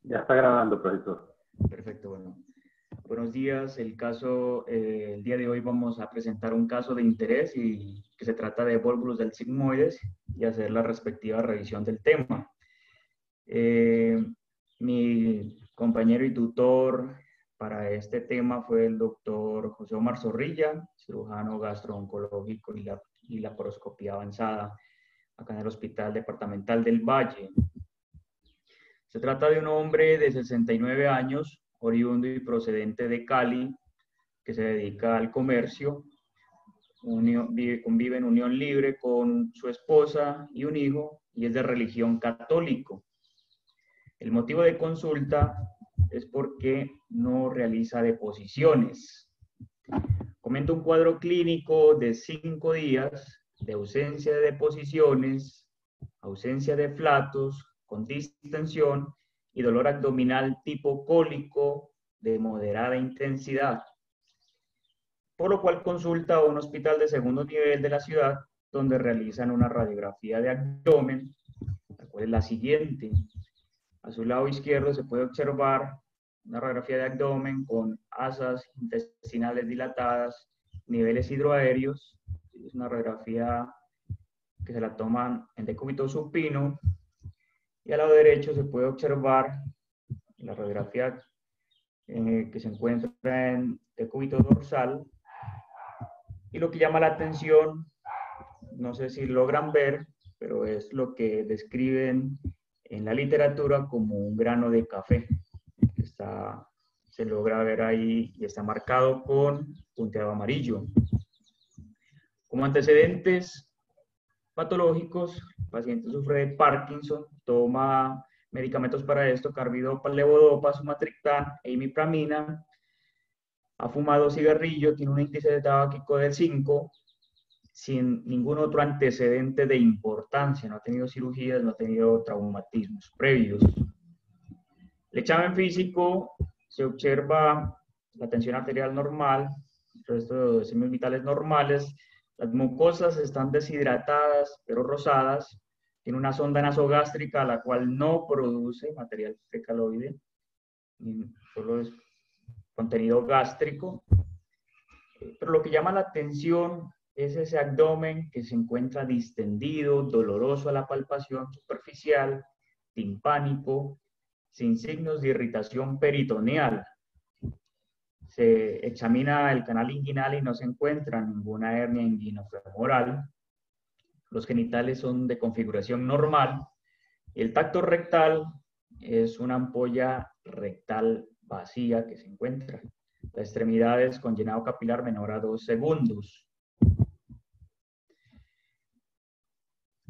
Ya está grabando, profesor. Perfecto, bueno. Buenos días. El día de hoy vamos a presentar un caso de interés y que se trata de volvulus del sigmoides y hacer la respectiva revisión del tema. Mi compañero y tutor para este tema fue el doctor José Omar Zorrilla, cirujano gastrooncológico y laparoscopía avanzada acá en el Hospital Departamental del Valle. Se trata de un hombre de 69 años, oriundo y procedente de Cali, que se dedica al comercio, convive en unión libre con su esposa y un hijo, y es de religión católico. El motivo de consulta es porque no realiza deposiciones. Comenta un cuadro clínico de 5 días de ausencia de deposiciones, ausencia de flatos, con distensión y dolor abdominal tipo cólico de moderada intensidad. Por lo cual consulta a un hospital de segundo nivel de la ciudad donde realizan una radiografía de abdomen, la cual es la siguiente. A su lado izquierdo se puede observar una radiografía de abdomen con asas intestinales dilatadas, niveles hidroaéreos. Es una radiografía que se la toman en decúbito supino. Y al lado derecho se puede observar la radiografía que se encuentra en decúbito dorsal. Y lo que llama la atención, no sé si logran ver, pero es lo que describen en la literatura como un grano de café. Se logra ver ahí y está marcado con punteado amarillo. Como antecedentes patológicos, el paciente sufre de Parkinson, toma medicamentos para esto, carbidopa, levodopa, sumatriptán e imipramina, ha fumado cigarrillo, tiene un índice de tabáquico de 5, sin ningún otro antecedente de importancia, no ha tenido cirugías, no ha tenido traumatismos previos. El examen físico se observa la tensión arterial normal, el resto de signos vitales normales, las mucosas están deshidratadas pero rosadas, tiene una sonda nasogástrica la cual no produce material fecaloide, solo es contenido gástrico. Pero lo que llama la atención es ese abdomen que se encuentra distendido, doloroso a la palpación superficial, timpánico, sin signos de irritación peritoneal. Se examina el canal inguinal y no se encuentra ninguna hernia inguinofemoral. Los genitales son de configuración normal. El tacto rectal es una ampolla rectal vacía que se encuentra. La extremidad es con llenado capilar menor a 2 segundos.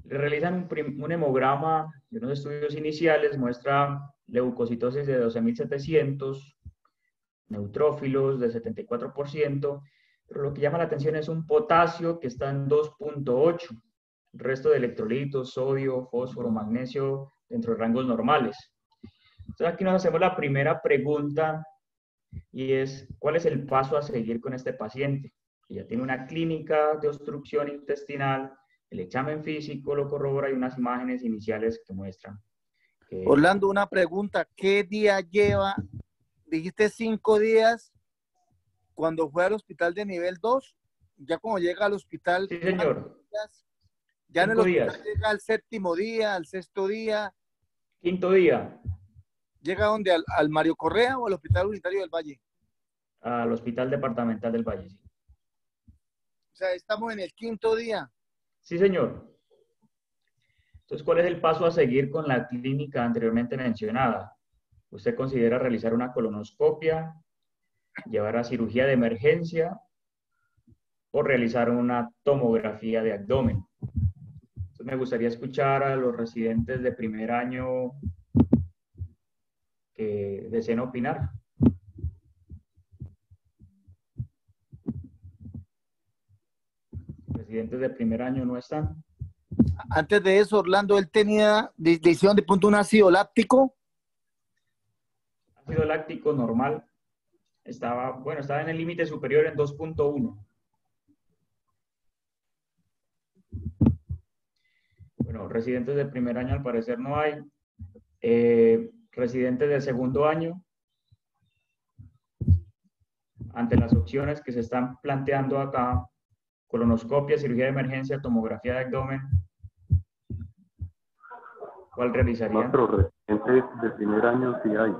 Le realizan un hemograma de unos estudios iniciales, muestra leucocitosis de 12.700, neutrófilos de 74%, pero lo que llama la atención es un potasio que está en 2.8, el resto de electrolitos, sodio, fósforo, magnesio, dentro de rangos normales. Entonces aquí nos hacemos la primera pregunta y es, ¿cuál es el paso a seguir con este paciente? Que ya tiene una clínica de obstrucción intestinal, el examen físico lo corrobora y unas imágenes iniciales que muestran. Orlando, una pregunta, ¿qué día lleva? Dijiste 5 días cuando fue al hospital de nivel 2, ya cuando llega al hospital, sí, señor. Días? Ya en el hospital llega al 7º día, al 6º día. 5.º día. ¿Llega dónde? ¿Al Mario Correa o al Hospital Unitario del Valle? Al Hospital Departamental del Valle, sí. O sea, estamos en el 5.º día. Sí, señor. Entonces, ¿cuál es el paso a seguir con la clínica anteriormente mencionada? Usted considera realizar una colonoscopia, llevar a cirugía de emergencia o realizar una tomografía de abdomen. Entonces, me gustaría escuchar a los residentes de primer año que deseen opinar. Residentes de primer año no están. Antes de eso, Orlando, él tenía decisión de punto un ácido láctico. Ácido láctico normal. Estaba en el límite superior en 2.1. Bueno, residentes de primer año al parecer no hay. residentes de segundo año, ante las opciones que se están planteando acá, colonoscopia, cirugía de emergencia, tomografía de abdomen, ¿cuál realizarían? Otro residente de primer año sí hay.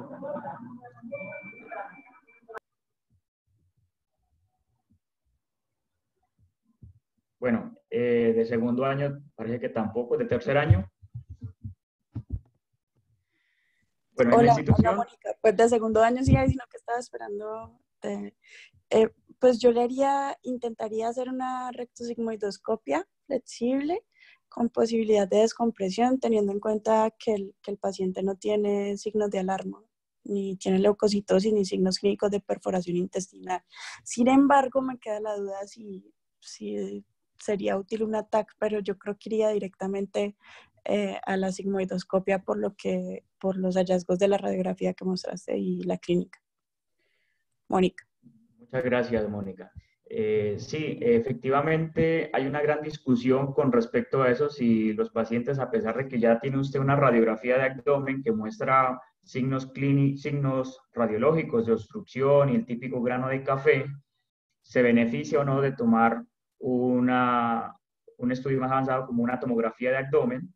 Bueno, de segundo año parece que tampoco, de tercer año. Bueno, en la Hola, institución... Mónica. Pues de segundo año sí hay, sino que estaba esperando. Pues yo intentaría hacer una rectosigmoidoscopia flexible con posibilidad de descompresión, teniendo en cuenta que el paciente no tiene signos de alarma, ni tiene leucocitosis, ni signos clínicos de perforación intestinal. Sin embargo, me queda la duda si sería útil un ATAC, pero yo creo que iría directamente a la sigmoidoscopia por los hallazgos de la radiografía que mostraste y la clínica. Mónica. Muchas gracias, Mónica. Sí, efectivamente hay una gran discusión con respecto a eso, si los pacientes, a pesar de que ya tiene usted una radiografía de abdomen que muestra signos radiológicos de obstrucción y el típico grano de café, se beneficia o no de tomar un estudio más avanzado como una tomografía de abdomen.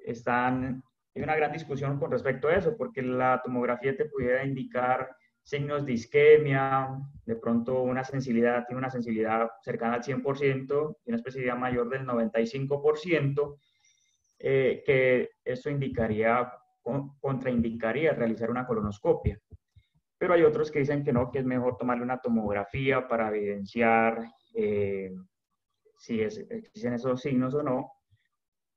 Hay una gran discusión con respecto a eso, porque la tomografía te pudiera indicar signos de isquemia, de pronto tiene una sensibilidad cercana al 100% y una especificidad mayor del 95%, que eso contraindicaría realizar una colonoscopia. Pero hay otros que dicen que no, que es mejor tomarle una tomografía para evidenciar si existen esos signos o no.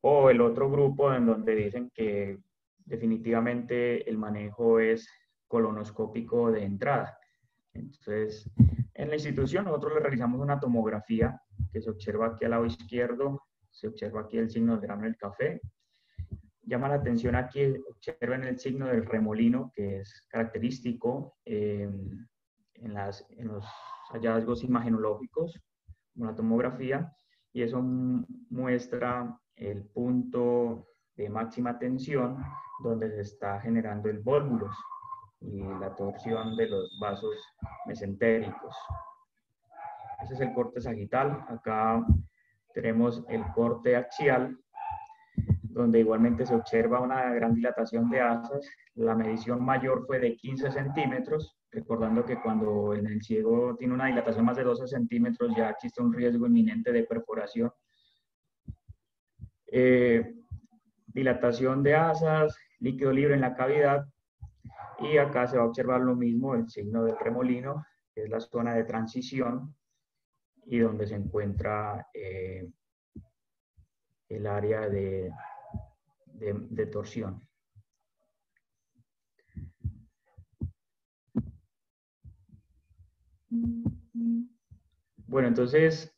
O el otro grupo en donde dicen que definitivamente el manejo es colonoscópico de entrada. Entonces, en la institución nosotros le realizamos una tomografía que se observa aquí al lado izquierdo, se observa aquí el signo del grano del café. Llama la atención aquí, observen el signo del remolino, que es característico en los hallazgos imagenológicos, una tomografía, y eso muestra el punto de máxima tensión donde se está generando el volvulus y la torsión de los vasos mesentéricos. Ese es el corte sagital. Acá tenemos el corte axial, donde igualmente se observa una gran dilatación de asas. La medición mayor fue de 15 centímetros, recordando que cuando en el ciego tiene una dilatación más de 12 centímetros ya existe un riesgo inminente de perforación. Dilatación de asas, líquido libre en la cavidad, y acá se va a observar lo mismo, el signo del remolino, que es la zona de transición y donde se encuentra el área de torsión. Bueno, entonces,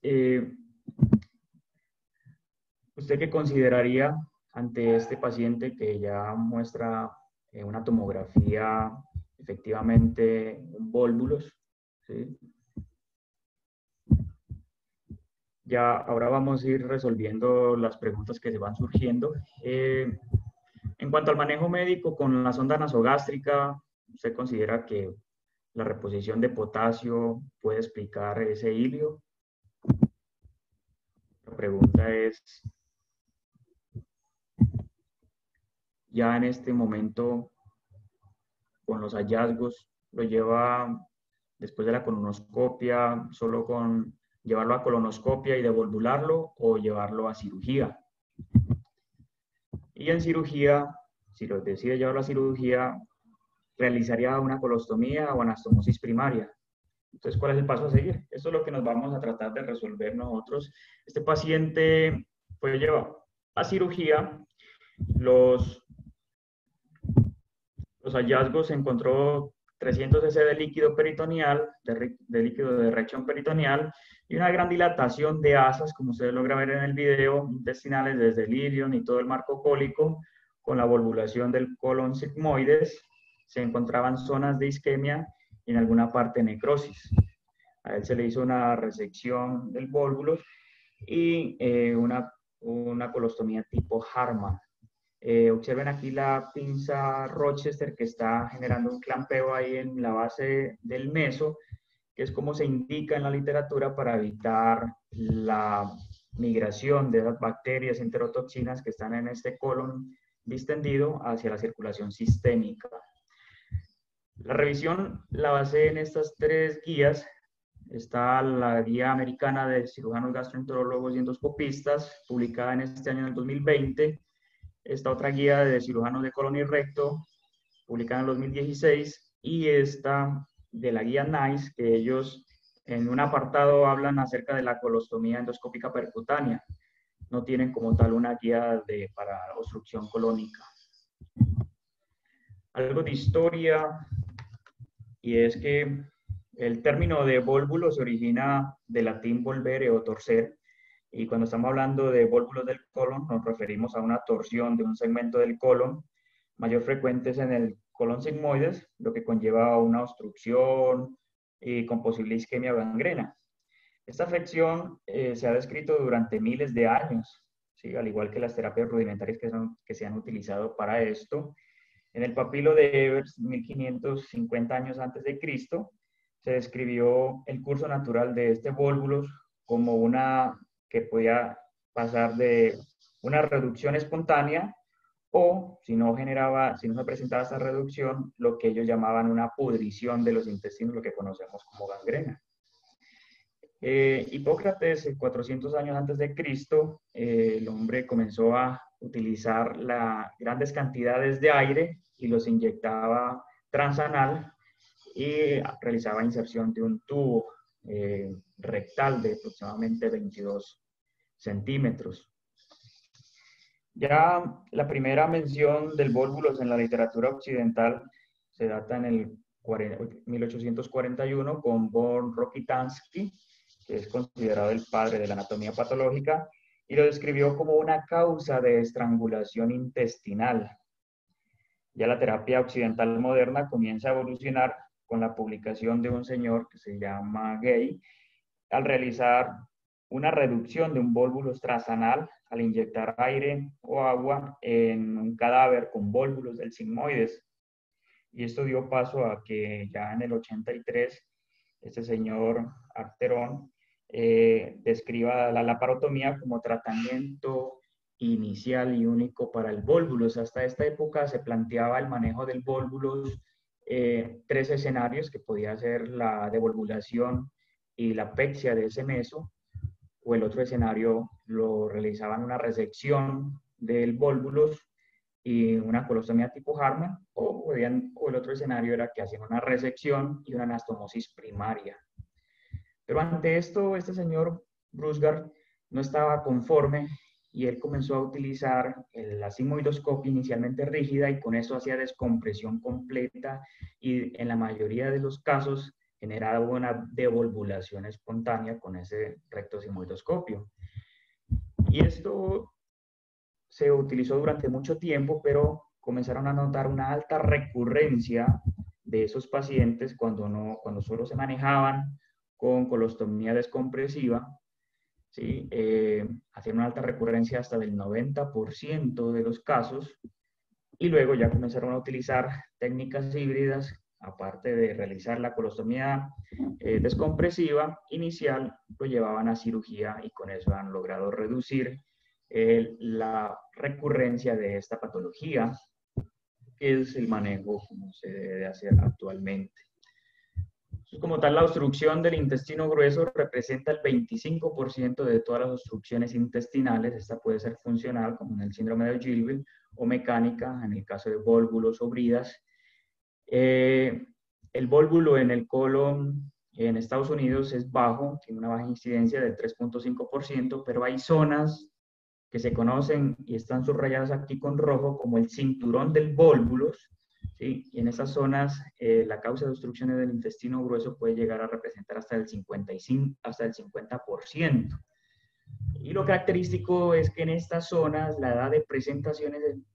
¿usted qué consideraría ante este paciente que ya muestra una tomografía, efectivamente, un volvulus? ¿Sí? Ya ahora vamos a ir resolviendo las preguntas que se van surgiendo. En cuanto al manejo médico con la sonda nasogástrica, ¿usted considera que la reposición de potasio puede explicar ese hilio? La pregunta es, ya en este momento, con los hallazgos, lo lleva después de la colonoscopia, solo con llevarlo a colonoscopia y devolvularlo, o llevarlo a cirugía. Y en cirugía, si lo decide llevarlo a cirugía, realizaría una colostomía o anastomosis primaria. Entonces, ¿cuál es el paso a seguir? Esto es lo que nos vamos a tratar de resolver nosotros. Este paciente fue llevado a cirugía. Los hallazgos, se encontró 300 cc de líquido peritoneal, de líquido de reacción peritoneal, y una gran dilatación de asas, como ustedes logra ver en el video, intestinales desde el ilion y todo el marco cólico, con la volvulación del colon sigmoides. Se encontraban zonas de isquemia y en alguna parte necrosis. A él se le hizo una resección del volvulus y una colostomía tipo Harman. Observen aquí la pinza Rochester que está generando un clampeo ahí en la base del meso, que es como se indica en la literatura para evitar la migración de esas bacterias enterotoxinas que están en este colon distendido hacia la circulación sistémica. La revisión la basé en estas tres guías. Está la guía americana de cirujanos gastroenterólogos y endoscopistas, publicada en este año, en el 2020. Esta otra guía de cirujanos de colon y recto, publicada en el 2016. Y esta de la guía NICE, que ellos en un apartado hablan acerca de la colostomía endoscópica percutánea. No tienen como tal una guía para obstrucción colónica. Algo de historia, y es que el término de vólvulo se origina del latín volvere o torcer, y cuando estamos hablando de vólvulos del colon nos referimos a una torsión de un segmento del colon, mayor frecuentes en el colon sigmoides, lo que conlleva una obstrucción y con posible isquemia o gangrena. Esta afección se ha descrito durante miles de años, ¿sí? Al igual que las terapias rudimentarias que se han utilizado para esto. En el papiro de Evers, 1550 años antes de Cristo, se describió el curso natural de este vólvulos como una que podía pasar de una reducción espontánea o, si no se presentaba esta reducción, lo que ellos llamaban una pudrición de los intestinos, lo que conocemos como gangrena. Hipócrates, 400 años antes de Cristo, el hombre comenzó a utilizar grandes cantidades de aire y los inyectaba transanal y realizaba inserción de un tubo rectal de aproximadamente 22 centímetros. Ya la primera mención del vólvulos en la literatura occidental se data en el 1841 con von Rokitansky, que es considerado el padre de la anatomía patológica, y lo describió como una causa de estrangulación intestinal. Ya la terapia occidental moderna comienza a evolucionar con la publicación de un señor que se llama Gay, al realizar una reducción de un vólvulo transanal al inyectar aire o agua en un cadáver con vólvulos del sigmoides. Y esto dio paso a que ya en el 83 este señor Arterón describa la laparotomía como tratamiento inicial y único para el vólvulos. Hasta esta época se planteaba el manejo del vólvulos, tres escenarios que podía ser la devolvulación y la pexia de ese meso, o el otro escenario lo realizaban una resección del vólvulos y una colostomía tipo Harman, o el otro escenario era que hacían una resección y una anastomosis primaria. Pero ante esto, este señor Brusgaard no estaba conforme y él comenzó a utilizar la sigmoidoscopia inicialmente rígida y con eso hacía descompresión completa y en la mayoría de los casos generaba una devolvulación espontánea con ese rectosigmoidoscopio. Y esto se utilizó durante mucho tiempo, pero comenzaron a notar una alta recurrencia de esos pacientes cuando solo se manejaban con colostomía descompresiva, ¿sí? Hacían una alta recurrencia hasta del 90% de los casos, y luego ya comenzaron a utilizar técnicas híbridas, aparte de realizar la colostomía descompresiva inicial, lo llevaban a cirugía y con eso han logrado reducir la recurrencia de esta patología, que es el manejo como se debe hacer actualmente. Como tal, la obstrucción del intestino grueso representa el 25% de todas las obstrucciones intestinales. Esta puede ser funcional, como en el síndrome de Gilbert, o mecánica, en el caso de vólvulos o bridas. El vólvulo en el colon en Estados Unidos es bajo, tiene una baja incidencia del 3.5%, pero hay zonas que se conocen y están subrayadas aquí con rojo como el cinturón del vólvulos, ¿sí? Y en esas zonas la causa de obstrucciones del intestino grueso puede llegar a representar hasta el 50%. Y lo característico es que en estas zonas la edad de presentación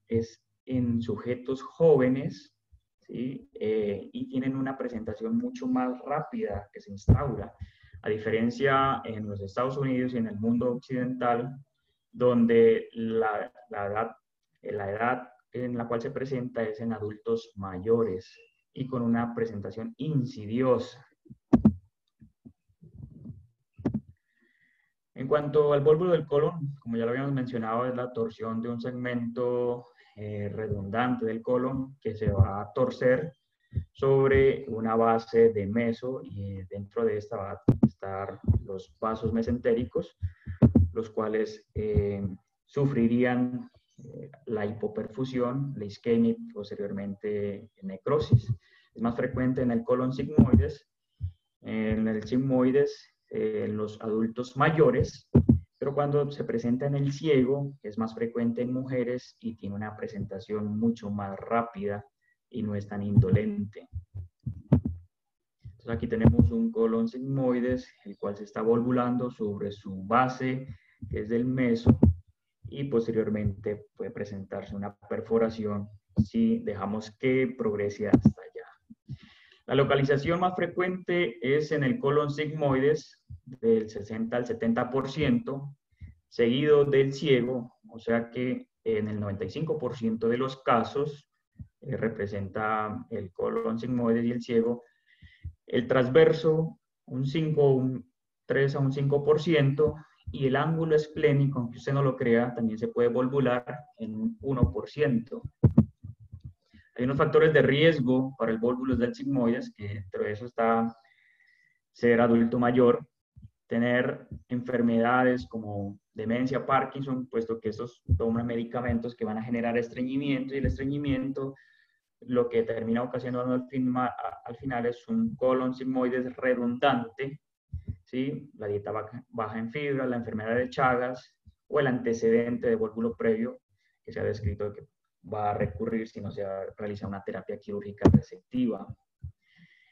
es en sujetos jóvenes, ¿sí? Y tienen una presentación mucho más rápida que se instaura, a diferencia en los Estados Unidos y en el mundo occidental, donde la edad La edad en la cual se presenta es en adultos mayores y con una presentación insidiosa. En cuanto al vólvulo del colon, como ya lo habíamos mencionado, es la torsión de un segmento redundante del colon que se va a torcer sobre una base de meso, y dentro de esta va a estar los vasos mesentéricos, los cuales sufrirían la hipoperfusión, la isquemia y posteriormente necrosis. Es más frecuente en el colon sigmoides, en el sigmoides, en los adultos mayores, pero cuando se presenta en el ciego es más frecuente en mujeres y tiene una presentación mucho más rápida y no es tan indolente. Entonces aquí tenemos un colon sigmoides, el cual se está volvulando sobre su base, que es del meso, y posteriormente puede presentarse una perforación si dejamos que progrese hasta allá. La localización más frecuente es en el colon sigmoides, del 60 al 70%, seguido del ciego, o sea que en el 95% de los casos representa el colon sigmoides y el ciego. El transverso, un 3 a un 5%, y el ángulo esplénico, aunque usted no lo crea, también se puede volvular en un 1%. Hay unos factores de riesgo para el vólvulo del sigmoides, que dentro de eso está ser adulto mayor, tener enfermedades como demencia, Parkinson, puesto que estos toman medicamentos que van a generar estreñimiento, y el estreñimiento lo que termina ocasionando al final es un colon sigmoides redundante, ¿sí? La dieta baja en fibra, la enfermedad de Chagas o el antecedente de vólvulo previo que se ha descrito que va a recurrir si no se realiza una terapia quirúrgica resectiva.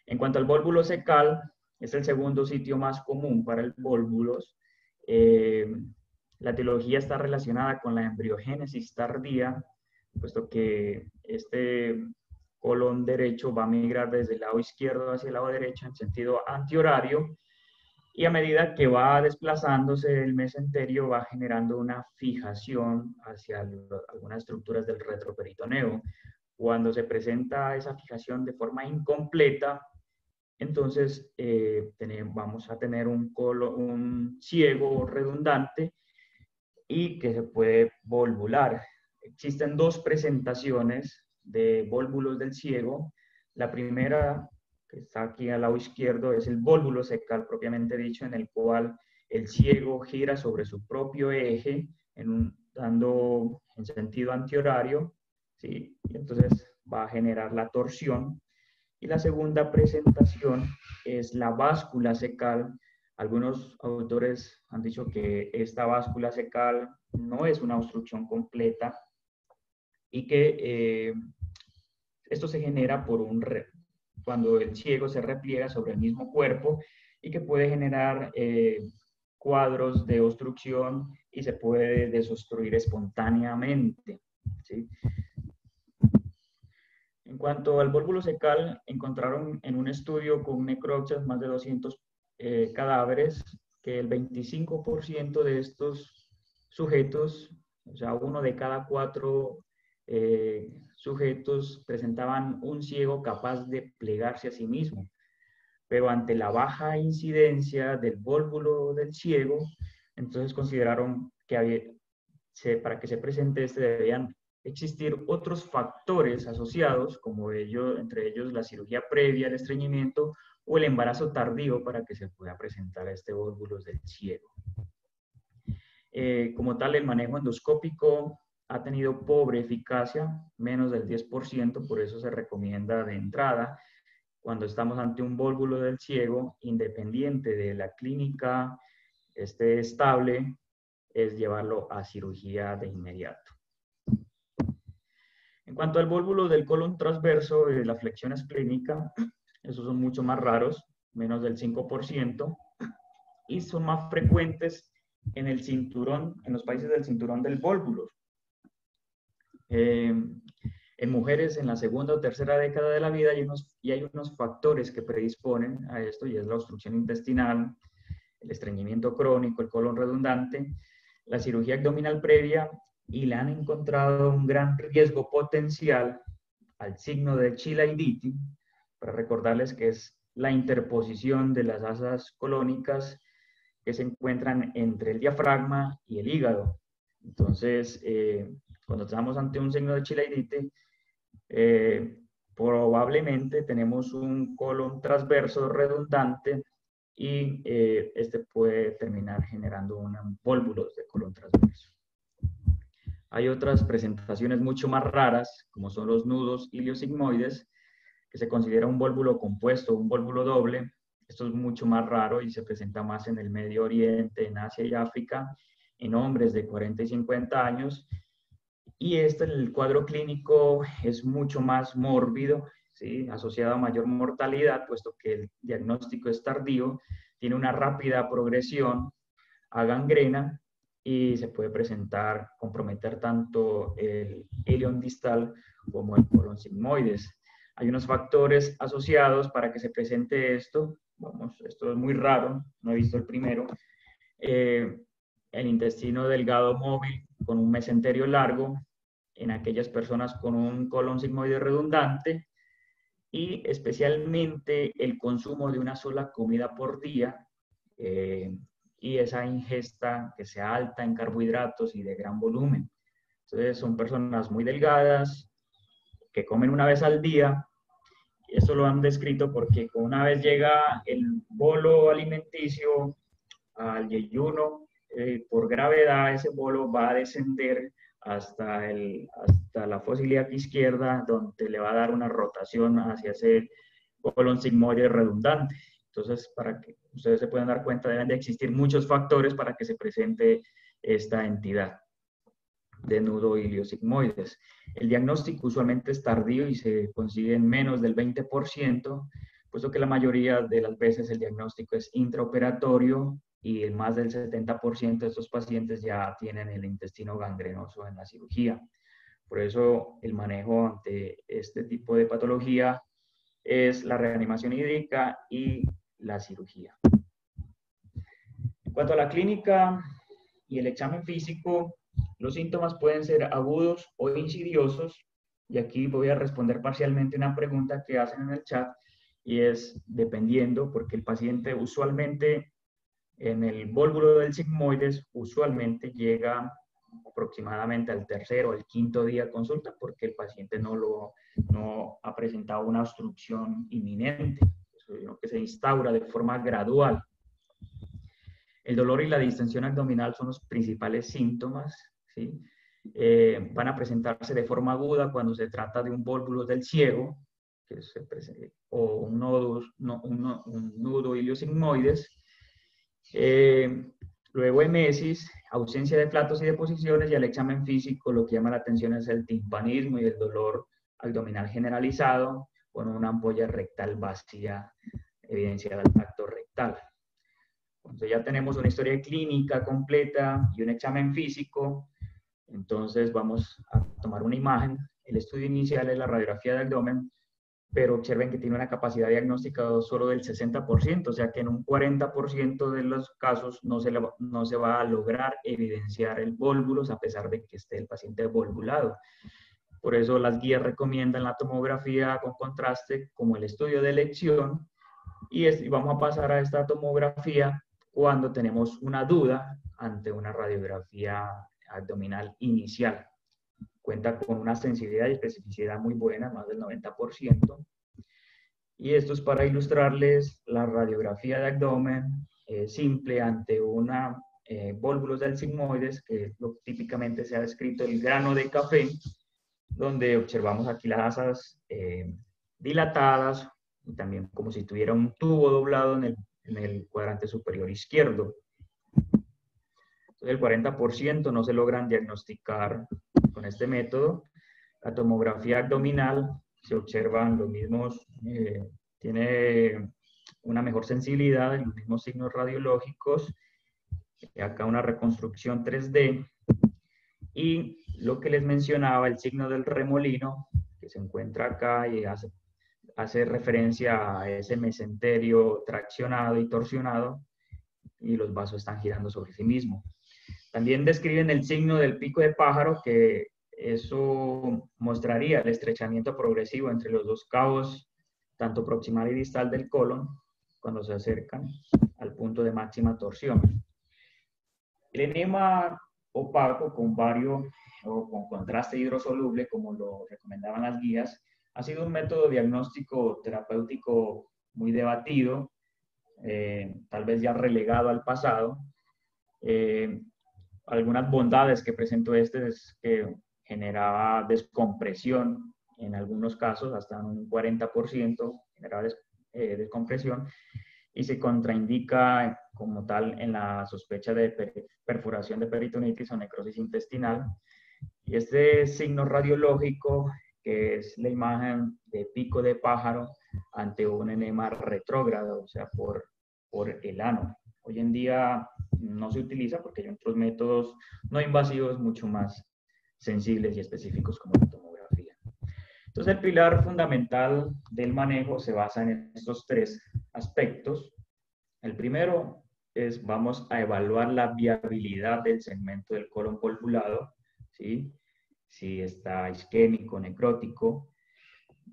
En cuanto al vólvulo secal, es el segundo sitio más común para el vólvulos. La etiología está relacionada con la embriogénesis tardía, puesto que este colon derecho va a migrar desde el lado izquierdo hacia el lado derecho en sentido antihorario, y a medida que va desplazándose el mesenterio va generando una fijación hacia algunas estructuras del retroperitoneo. Cuando se presenta esa fijación de forma incompleta, entonces vamos a tener un ciego redundante y que se puede volvular. Existen dos presentaciones de vólvulos del ciego. La primera, que está aquí al lado izquierdo, es el vólvulo secal propiamente dicho, en el cual el ciego gira sobre su propio eje, dando en sentido antihorario, ¿sí? Y entonces va a generar la torsión. Y la segunda presentación es la báscula secal. Algunos autores han dicho que esta báscula secal no es una obstrucción completa y que esto se genera cuando el ciego se repliega sobre el mismo cuerpo, y que puede generar cuadros de obstrucción y se puede desobstruir espontáneamente, ¿sí? En cuanto al vólvulo secal, encontraron en un estudio con necropsias más de 200 cadáveres que el 25% de estos sujetos, o sea, 1 de cada 4 sujetos, presentaban un ciego capaz de plegarse a sí mismo. Pero ante la baja incidencia del vólvulo del ciego, entonces consideraron que para que se presente debían existir otros factores asociados, como entre ellos la cirugía previa, el estreñimiento o el embarazo tardío, para que se pueda presentar este vólvulo del ciego. Como tal, el manejo endoscópico ha tenido pobre eficacia, menos del 10%, por eso se recomienda de entrada, cuando estamos ante un vólvulo del ciego, independiente de la clínica esté estable, es llevarlo a cirugía de inmediato. En cuanto al vólvulo del colon transverso, la flexión esplénica, esos son mucho más raros, menos del 5%, y son más frecuentes en el cinturón, en los países del cinturón del vólvulo. En mujeres en la segunda o tercera década de la vida hay unos factores que predisponen a esto, y es la obstrucción intestinal, el estreñimiento crónico, el colon redundante, la cirugía abdominal previa y le han encontrado un gran riesgo potencial al signo de Chilaiditi, para recordarles que es la interposición de las asas colónicas que se encuentran entre el diafragma y el hígado. Entonces, cuando estamos ante un signo de Chilaiditi, probablemente tenemos un colon transverso redundante y este puede terminar generando vólvulos de colon transverso. Hay otras presentaciones mucho más raras, como son los nudos iliosigmoides, que se considera un vólvulo compuesto, un vólvulo doble. Esto es mucho más raro y se presenta más en el Medio Oriente, en Asia y África, en hombres de 40 y 50 años. Y el cuadro clínico es mucho más mórbido, ¿sí? Asociado a mayor mortalidad, puesto que el diagnóstico es tardío, tiene una rápida progresión a gangrena y se puede comprometer tanto el ilion distal como el colon sigmoides. Hay unos factores asociados para que se presente esto. Esto es muy raro, no he visto el primero. El intestino delgado móvil con un mesenterio largo en aquellas personas con un colon sigmoide redundante y especialmente el consumo de una sola comida por día y esa ingesta que sea alta en carbohidratos y de gran volumen. Entonces son personas muy delgadas que comen una vez al día. Esto lo han descrito porque una vez llega el bolo alimenticio al yeyuno, por gravedad ese bolo va a descender hasta la fosa ilíaca izquierda, donde le va a dar una rotación hacia ese colon sigmoide redundante. Entonces, para que ustedes se puedan dar cuenta, deben de existir muchos factores para que se presente esta entidad de nudo iliosigmoides. El diagnóstico usualmente es tardío y se consigue en menos del 20%, puesto que la mayoría de las veces el diagnóstico es intraoperatorio y más del 70% de estos pacientes ya tienen el intestino gangrenoso en la cirugía. Por eso el manejo ante este tipo de patología es la reanimación hídrica y la cirugía. En cuanto a la clínica y el examen físico, los síntomas pueden ser agudos o insidiosos, y aquí voy a responder parcialmente una pregunta que hacen en el chat, y es dependiendo, porque el paciente usualmente en el vólvulo del sigmoides usualmente llega aproximadamente al tercer o al quinto día de consulta, porque el paciente no ha presentado una obstrucción inminente, sino que se instaura de forma gradual. El dolor y la distensión abdominal son los principales síntomas, ¿sí? Van a presentarse de forma aguda cuando se trata de un vólvulo del ciego, o un nudo iliosigmoides. Luego emesis, ausencia de flatos y deposiciones, y al examen físico lo que llama la atención es el timpanismo y el dolor abdominal generalizado con una ampolla rectal vacía, evidenciada al tacto rectal. Entonces ya tenemos una historia clínica completa y un examen físico. Entonces vamos a tomar una imagen. El estudio inicial es la radiografía de abdomen, pero observen que tiene una capacidad diagnóstica solo del 60%, o sea que en un 40% de los casos no se va a lograr evidenciar el vólvulos a pesar de que esté el paciente volvulado. Por eso las guías recomiendan la tomografía con contraste como el estudio de elección, y vamos a pasar a esta tomografía cuando tenemos una duda ante una radiografía abdominal inicial. Cuenta con una sensibilidad y especificidad muy buena, más del 90%. Y esto es para ilustrarles la radiografía de abdomen simple ante una vólvulos del sigmoides, que típicamente se ha descrito el grano de café, donde observamos aquí las asas dilatadas, y también como si tuviera un tubo doblado en el cuadrante superior izquierdo. Entonces, el 40% no se logran diagnosticar con este método. La tomografía abdominal se observan los mismos, tiene una mejor sensibilidad en los mismos signos radiológicos. Acá una reconstrucción 3D. Y lo que les mencionaba, el signo del remolino, que se encuentra acá y hace referencia a ese mesenterio traccionado y torsionado, y los vasos están girando sobre sí mismos. También describen el signo del pico de pájaro, que eso mostraría el estrechamiento progresivo entre los dos cabos, tanto proximal y distal del colon, cuando se acercan al punto de máxima torsión. El enema opaco con bario o con contraste hidrosoluble, como lo recomendaban las guías, ha sido un método diagnóstico terapéutico muy debatido, tal vez ya relegado al pasado. Algunas bondades que presentó este es que generaba descompresión en algunos casos, hasta un 40% generaba descompresión, y se contraindica como tal en la sospecha de perforación de peritonitis o necrosis intestinal. Y este signo radiológico, que es la imagen de pico de pájaro ante un enema retrógrado, o sea, por el ano. Hoy en día no se utiliza porque hay otros métodos no invasivos mucho más sensibles y específicos como la tomografía. Entonces, el pilar fundamental del manejo se basa en estos tres aspectos. El primero es, vamos a evaluar la viabilidad del segmento del colon volvulado, ¿sí? Si está isquémico, necrótico.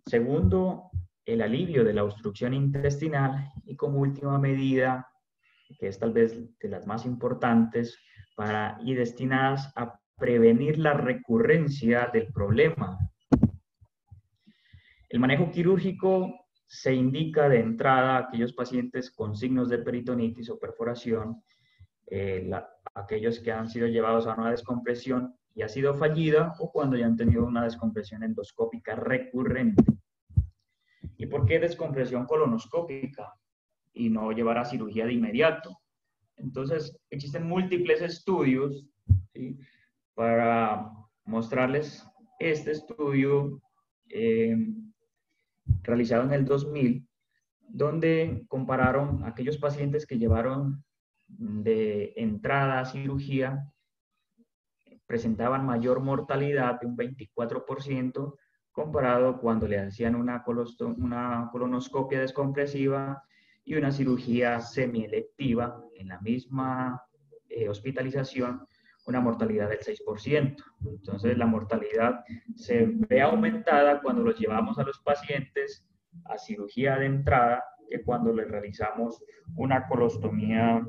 Segundo, el alivio de la obstrucción intestinal. Y como última medida, que es tal vez de las más importantes y destinadas a prevenir la recurrencia del problema. El manejo quirúrgico se indica de entrada a aquellos pacientes con signos de peritonitis o perforación, aquellos que han sido llevados a una descompresión y ha sido fallida, o cuando ya han tenido una descompresión endoscópica recurrente. ¿Y por qué descompresión colonoscópica y no llevar a cirugía de inmediato? Entonces, existen múltiples estudios, ¿sí?, para mostrarles este estudio realizado en el 2000, donde compararon aquellos pacientes que llevaron de entrada a cirugía, presentaban mayor mortalidad de un 24%, comparado cuando le hacían una colonoscopia descompresiva y una cirugía semielectiva en la misma hospitalización, una mortalidad del 6%. Entonces, la mortalidad se ve aumentada cuando los llevamos a los pacientes a cirugía de entrada que cuando les realizamos una colostomía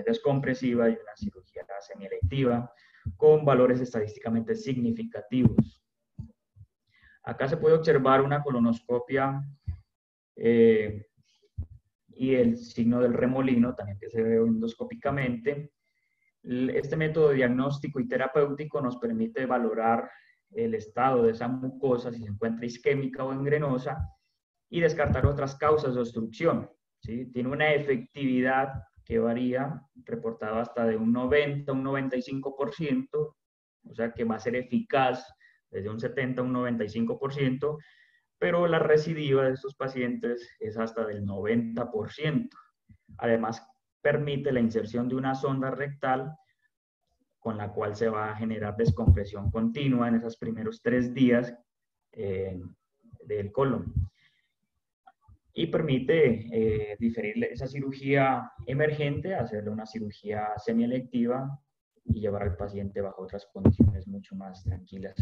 descompresiva y una cirugía semielectiva con valores estadísticamente significativos. Acá se puede observar una colonoscopia y el signo del remolino, también que se ve endoscópicamente. Este método diagnóstico y terapéutico nos permite valorar el estado de esa mucosa, si se encuentra isquémica o gangrenosa, y descartar otras causas de obstrucción, ¿sí? Tiene una efectividad que varía, reportado hasta de un 90 a un 95%, o sea que va a ser eficaz desde un 70 a un 95%, pero la recidiva de estos pacientes es hasta del 90%. Además, permite la inserción de una sonda rectal con la cual se va a generar descompresión continua en esos primeros 3 días del colon. Y permite diferir esa cirugía emergente, hacerle una cirugía semielectiva y llevar al paciente bajo otras condiciones mucho más tranquilas.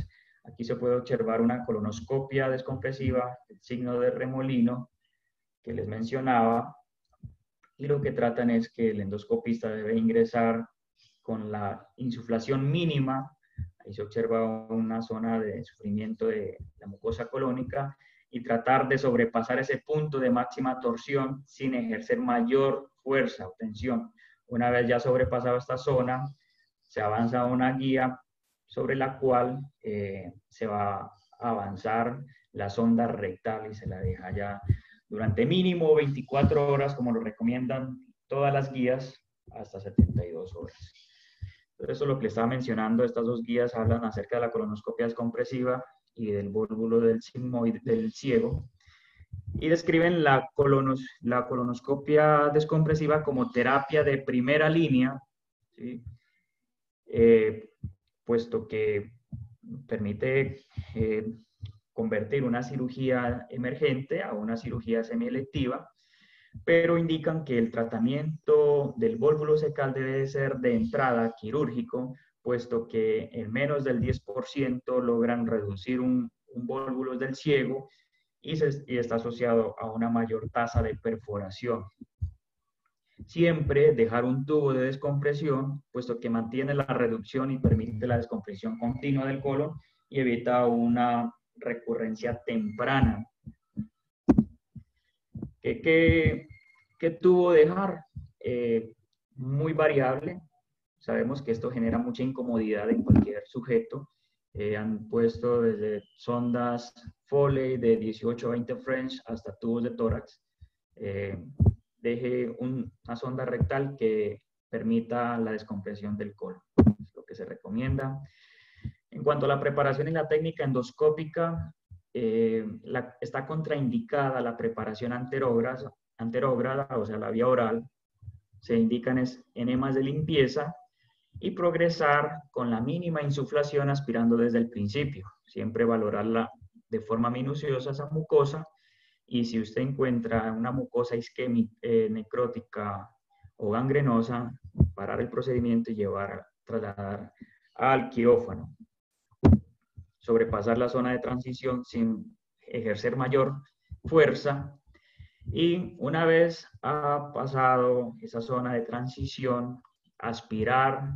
Aquí se puede observar una colonoscopia descompresiva, el signo de remolino que les mencionaba, y lo que tratan es que el endoscopista debe ingresar con la insuflación mínima. Ahí se observa una zona de sufrimiento de la mucosa colónica, y tratar de sobrepasar ese punto de máxima torsión sin ejercer mayor fuerza o tensión. Una vez ya sobrepasado esta zona, se avanza a una guía sobre la cual se va a avanzar la sonda rectal y se la deja ya durante mínimo 24 horas, como lo recomiendan todas las guías, hasta 72 horas. Entonces, eso es lo que le estaba mencionando. Estas dos guías hablan acerca de la colonoscopia descompresiva y del volvulo del sigmoide del ciego, y describen la colonoscopia descompresiva como terapia de primera línea, ¿sí? Puesto que permite convertir una cirugía emergente a una cirugía semielectiva, pero indican que el tratamiento del vólvulo cecal debe ser de entrada quirúrgico, puesto que en menos del 10% logran reducir un vólvulo del ciego y está asociado a una mayor tasa de perforación. Siempre dejar un tubo de descompresión, puesto que mantiene la reducción y permite la descompresión continua del colon y evita una recurrencia temprana. ¿Qué tubo dejar? Muy variable. Sabemos que esto genera mucha incomodidad en cualquier sujeto. Han puesto desde sondas Foley de 18 a 20 French hasta tubos de tórax. Deje una sonda rectal que permita la descompresión del colon. Es lo que se recomienda. En cuanto a la preparación y la técnica endoscópica, está contraindicada la preparación anterógrada, o sea, la vía oral. Se indican enemas de limpieza y progresar con la mínima insuflación aspirando desde el principio. Siempre valorarla de forma minuciosa esa mucosa, y si usted encuentra una mucosa isquémica, necrótica o gangrenosa, parar el procedimiento y trasladar al quirófano. Sobrepasar la zona de transición sin ejercer mayor fuerza, y una vez ha pasado esa zona de transición, aspirar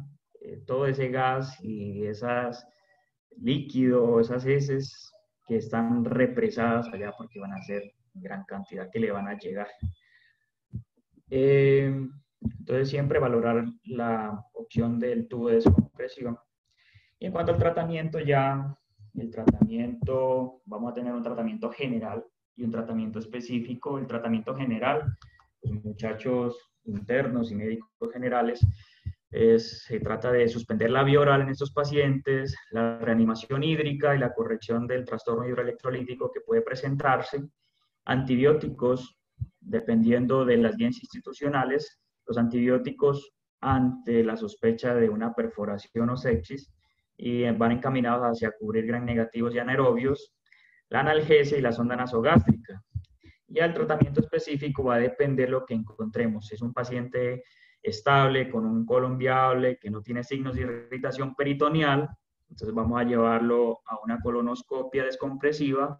todo ese gas y esos líquidos, esas heces que están represadas allá, porque van a ser en gran cantidad que le van a llegar. Entonces siempre valorar la opción del tubo de descompresión. Y en cuanto al tratamiento, vamos a tener un tratamiento general y un tratamiento específico. El tratamiento general, los muchachos internos y médicos generales, se trata de suspender la vía oral en estos pacientes, la reanimación hídrica y la corrección del trastorno hidroelectrolítico que puede presentarse, antibióticos, dependiendo de las guías institucionales, los antibióticos ante la sospecha de una perforación o sepsis, y van encaminados hacia cubrir gram negativos y anaerobios, la analgesia y la sonda nasogástrica. Y el tratamiento específico va a depender de lo que encontremos. Si es un paciente estable, con un colon viable, que no tiene signos de irritación peritoneal, entonces vamos a llevarlo a una colonoscopia descompresiva,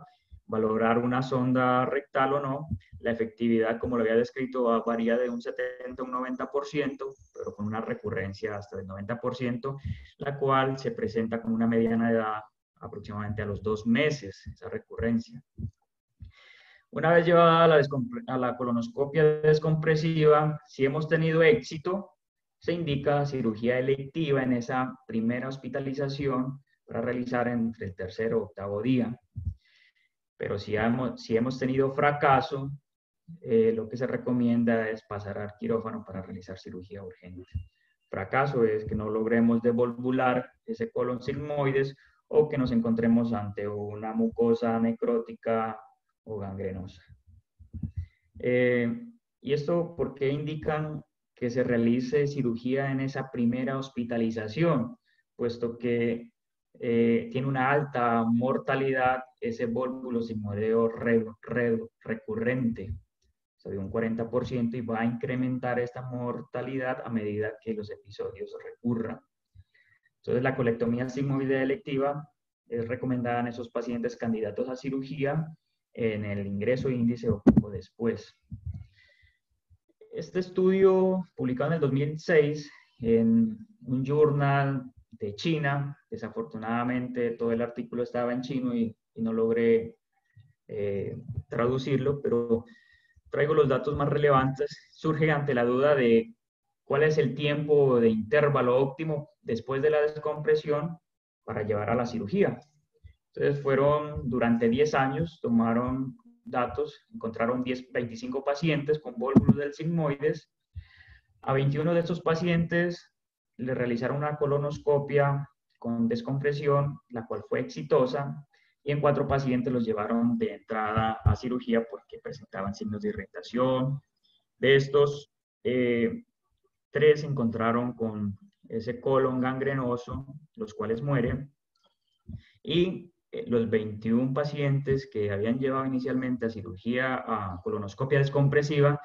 valorar una sonda rectal o no. La efectividad, como lo había descrito, varía de un 70 a un 90%, pero con una recurrencia hasta del 90%, la cual se presenta con una mediana edad aproximadamente a los 2 meses, esa recurrencia. Una vez llevada a la colonoscopia descompresiva, si hemos tenido éxito, se indica cirugía electiva en esa primera hospitalización para realizar entre el tercer o 8º día. Pero si hemos tenido fracaso, lo que se recomienda es pasar al quirófano para realizar cirugía urgente. Fracaso es que no logremos devolvular ese colon sigmoides o que nos encontremos ante una mucosa necrótica o gangrenosa. ¿Y esto por qué indican que se realice cirugía en esa primera hospitalización? Puesto que tiene una alta mortalidad ese vólvulo sigmoideo recurrente, o sea, de un 40%, y va a incrementar esta mortalidad a medida que los episodios recurran. Entonces, la colectomía sigmoidea electiva es recomendada en esos pacientes candidatos a cirugía en el ingreso índice o poco después. Este estudio, publicado en el 2006 en un journal de China, desafortunadamente todo el artículo estaba en chino y no logré traducirlo, pero traigo los datos más relevantes. Surge ante la duda de cuál es el tiempo de intervalo óptimo después de la descompresión para llevar a la cirugía. Entonces durante 10 años, tomaron datos, encontraron 25 pacientes con vólvulos del sigmoides. A 21 de estos pacientes le realizaron una colonoscopia con descompresión, la cual fue exitosa, y en 4 pacientes los llevaron de entrada a cirugía porque presentaban signos de irritación. De estos, 3 se encontraron con ese colon gangrenoso, los cuales mueren, y los 21 pacientes que habían llevado inicialmente a cirugía a colonoscopia descompresiva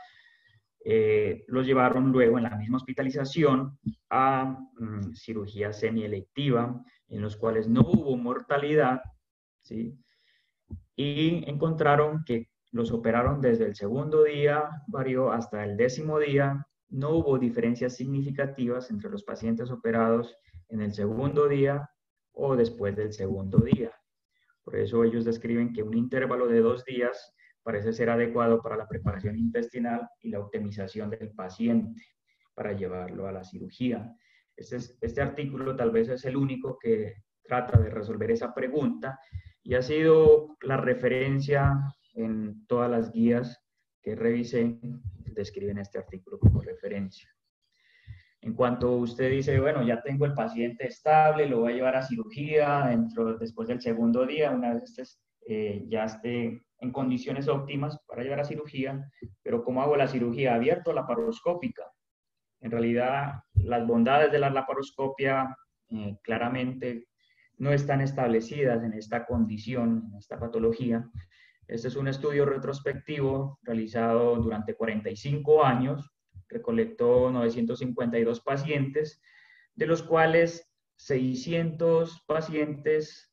los llevaron luego en la misma hospitalización a cirugía semielectiva, en los cuales no hubo mortalidad, ¿sí? Y encontraron que los operaron desde el segundo día, varió hasta el 10º día. No hubo diferencias significativas entre los pacientes operados en el segundo día o después del segundo día. Por eso ellos describen que un intervalo de 2 días parece ser adecuado para la preparación intestinal y la optimización del paciente para llevarlo a la cirugía. Este artículo tal vez es el único que trata de resolver esa pregunta y ha sido la referencia en todas las guías que revisé, describen este artículo como referencia. En cuanto usted dice, bueno, ya tengo el paciente estable, lo voy a llevar a cirugía después del segundo día, una vez ya esté en condiciones óptimas para llevar a cirugía, pero ¿cómo hago la cirugía? ¿Abierta o laparoscópica? En realidad, las bondades de la laparoscopia claramente no están establecidas en esta condición, en esta patología. Este es un estudio retrospectivo realizado durante 45 años, recolectó 952 pacientes, de los cuales 600 pacientes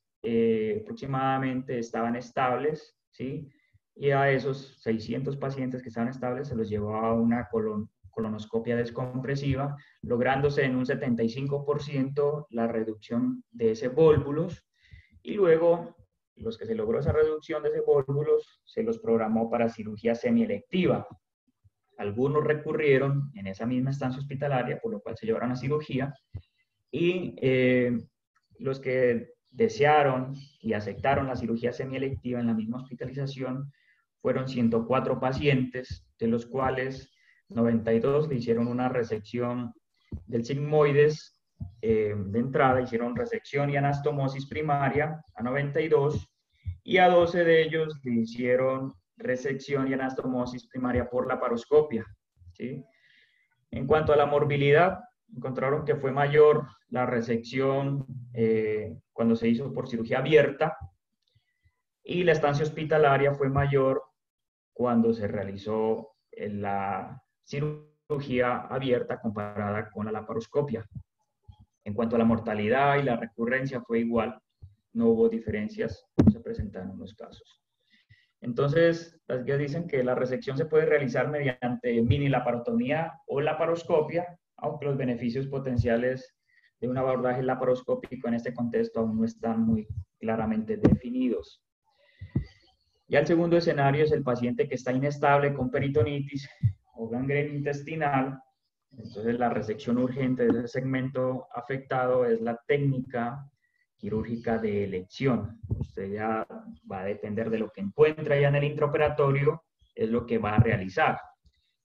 aproximadamente estaban estables, ¿sí? Y a esos 600 pacientes que estaban estables se los llevó a una colonoscopia descompresiva, lográndose en un 75% la reducción de ese vólvulos, y luego los que se logró esa reducción de ese vólvulos se los programó para cirugía semielectiva. Algunos recurrieron en esa misma estancia hospitalaria, por lo cual se llevaron a cirugía, y los que desearon y aceptaron la cirugía semielectiva en la misma hospitalización fueron 104 pacientes, de los cuales 92 le hicieron una resección del sigmoides de entrada, hicieron resección y anastomosis primaria a 92, y a 12 de ellos le hicieron resección y anastomosis primaria por laparoscopia, ¿sí? En cuanto a la morbilidad, encontraron que fue mayor la resección cuando se hizo por cirugía abierta, y la estancia hospitalaria fue mayor cuando se realizó la cirugía abierta comparada con la laparoscopia. En cuanto a la mortalidad y la recurrencia fue igual, no hubo diferencias, no se presentaron los casos. Entonces, las guías dicen que la resección se puede realizar mediante mini laparotomía o laparoscopia, aunque los beneficios potenciales de un abordaje laparoscópico en este contexto aún no están muy claramente definidos. Ya el segundo escenario es el paciente que está inestable con peritonitis o gangrena intestinal. Entonces, la resección urgente de ese segmento afectado es la técnica quirúrgica de elección. Usted ya va a depender de lo que encuentra ya en el intraoperatorio, es lo que va a realizar.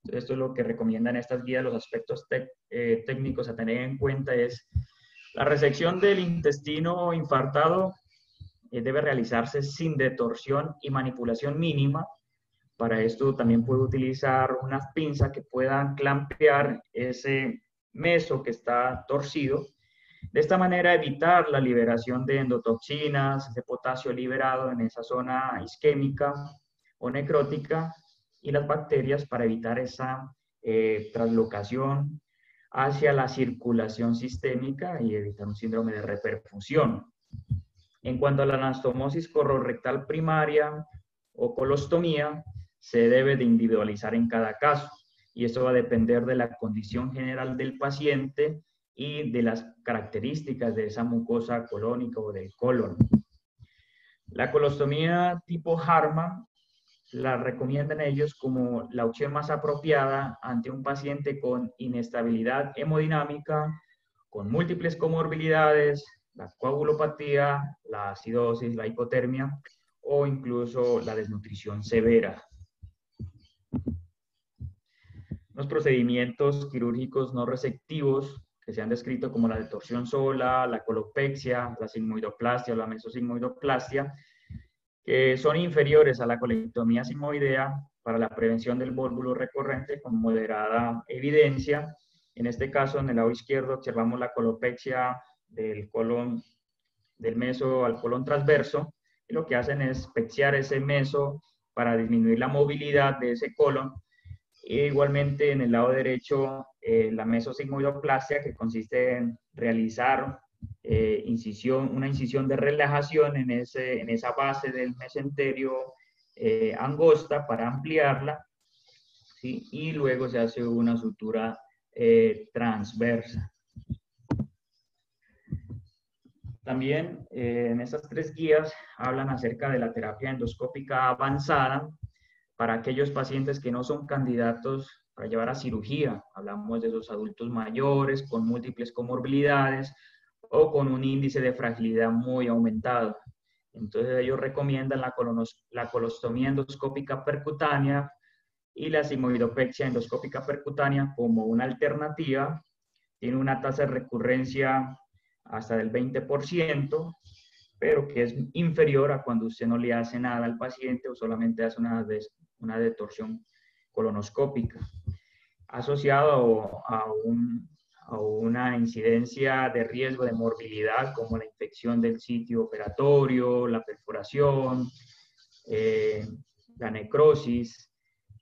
Entonces, esto es lo que recomiendan estas guías. Los aspectos técnicos a tener en cuenta es la resección del intestino infartado debe realizarse sin detorsión y manipulación mínima. Para esto también puede utilizar unas pinzas que puedan clampear ese meso que está torcido. De esta manera evitar la liberación de endotoxinas, de potasio liberado en esa zona isquémica o necrótica, y las bacterias, para evitar esa traslocación hacia la circulación sistémica y evitar un síndrome de reperfusión. En cuanto a la anastomosis colorectal primaria o colostomía, se debe de individualizar en cada caso, y esto va a depender de la condición general del paciente y de las características de esa mucosa colónica o del colon. La colostomía tipo Harman la recomiendan ellos como la opción más apropiada ante un paciente con inestabilidad hemodinámica, con múltiples comorbilidades, la coagulopatía, la acidosis, la hipotermia o incluso la desnutrición severa. Los procedimientos quirúrgicos no resectivos que se han descrito como la detorsión sola, la colopexia, la sigmoidoplastia o la mesosigmoidoplastia, que son inferiores a la colectomía sigmoidea para la prevención del vólvulo recurrente con moderada evidencia. En este caso, en el lado izquierdo observamos la colopexia del colon, del meso al colon transverso, y lo que hacen es pexiar ese meso para disminuir la movilidad de ese colon, E igualmente en el lado derecho, la mesosigmoidoplastia, que consiste en realizar una incisión de relajación en esa base del mesenterio angosta para ampliarla, ¿sí? Y luego se hace una sutura transversa. También en estas 3 guías hablan acerca de la terapia endoscópica avanzada para aquellos pacientes que no son candidatos para llevar a cirugía. Hablamos de esos adultos mayores con múltiples comorbilidades o con un índice de fragilidad muy aumentado. Entonces ellos recomiendan la colostomía endoscópica percutánea y la sigmoidopexia endoscópica percutánea como una alternativa. Tiene una tasa de recurrencia hasta del 20%, pero que es inferior a cuando usted no le hace nada al paciente o solamente hace una detorsión colonoscópica, asociado a una incidencia de riesgo de morbilidad como la infección del sitio operatorio, la perforación, la necrosis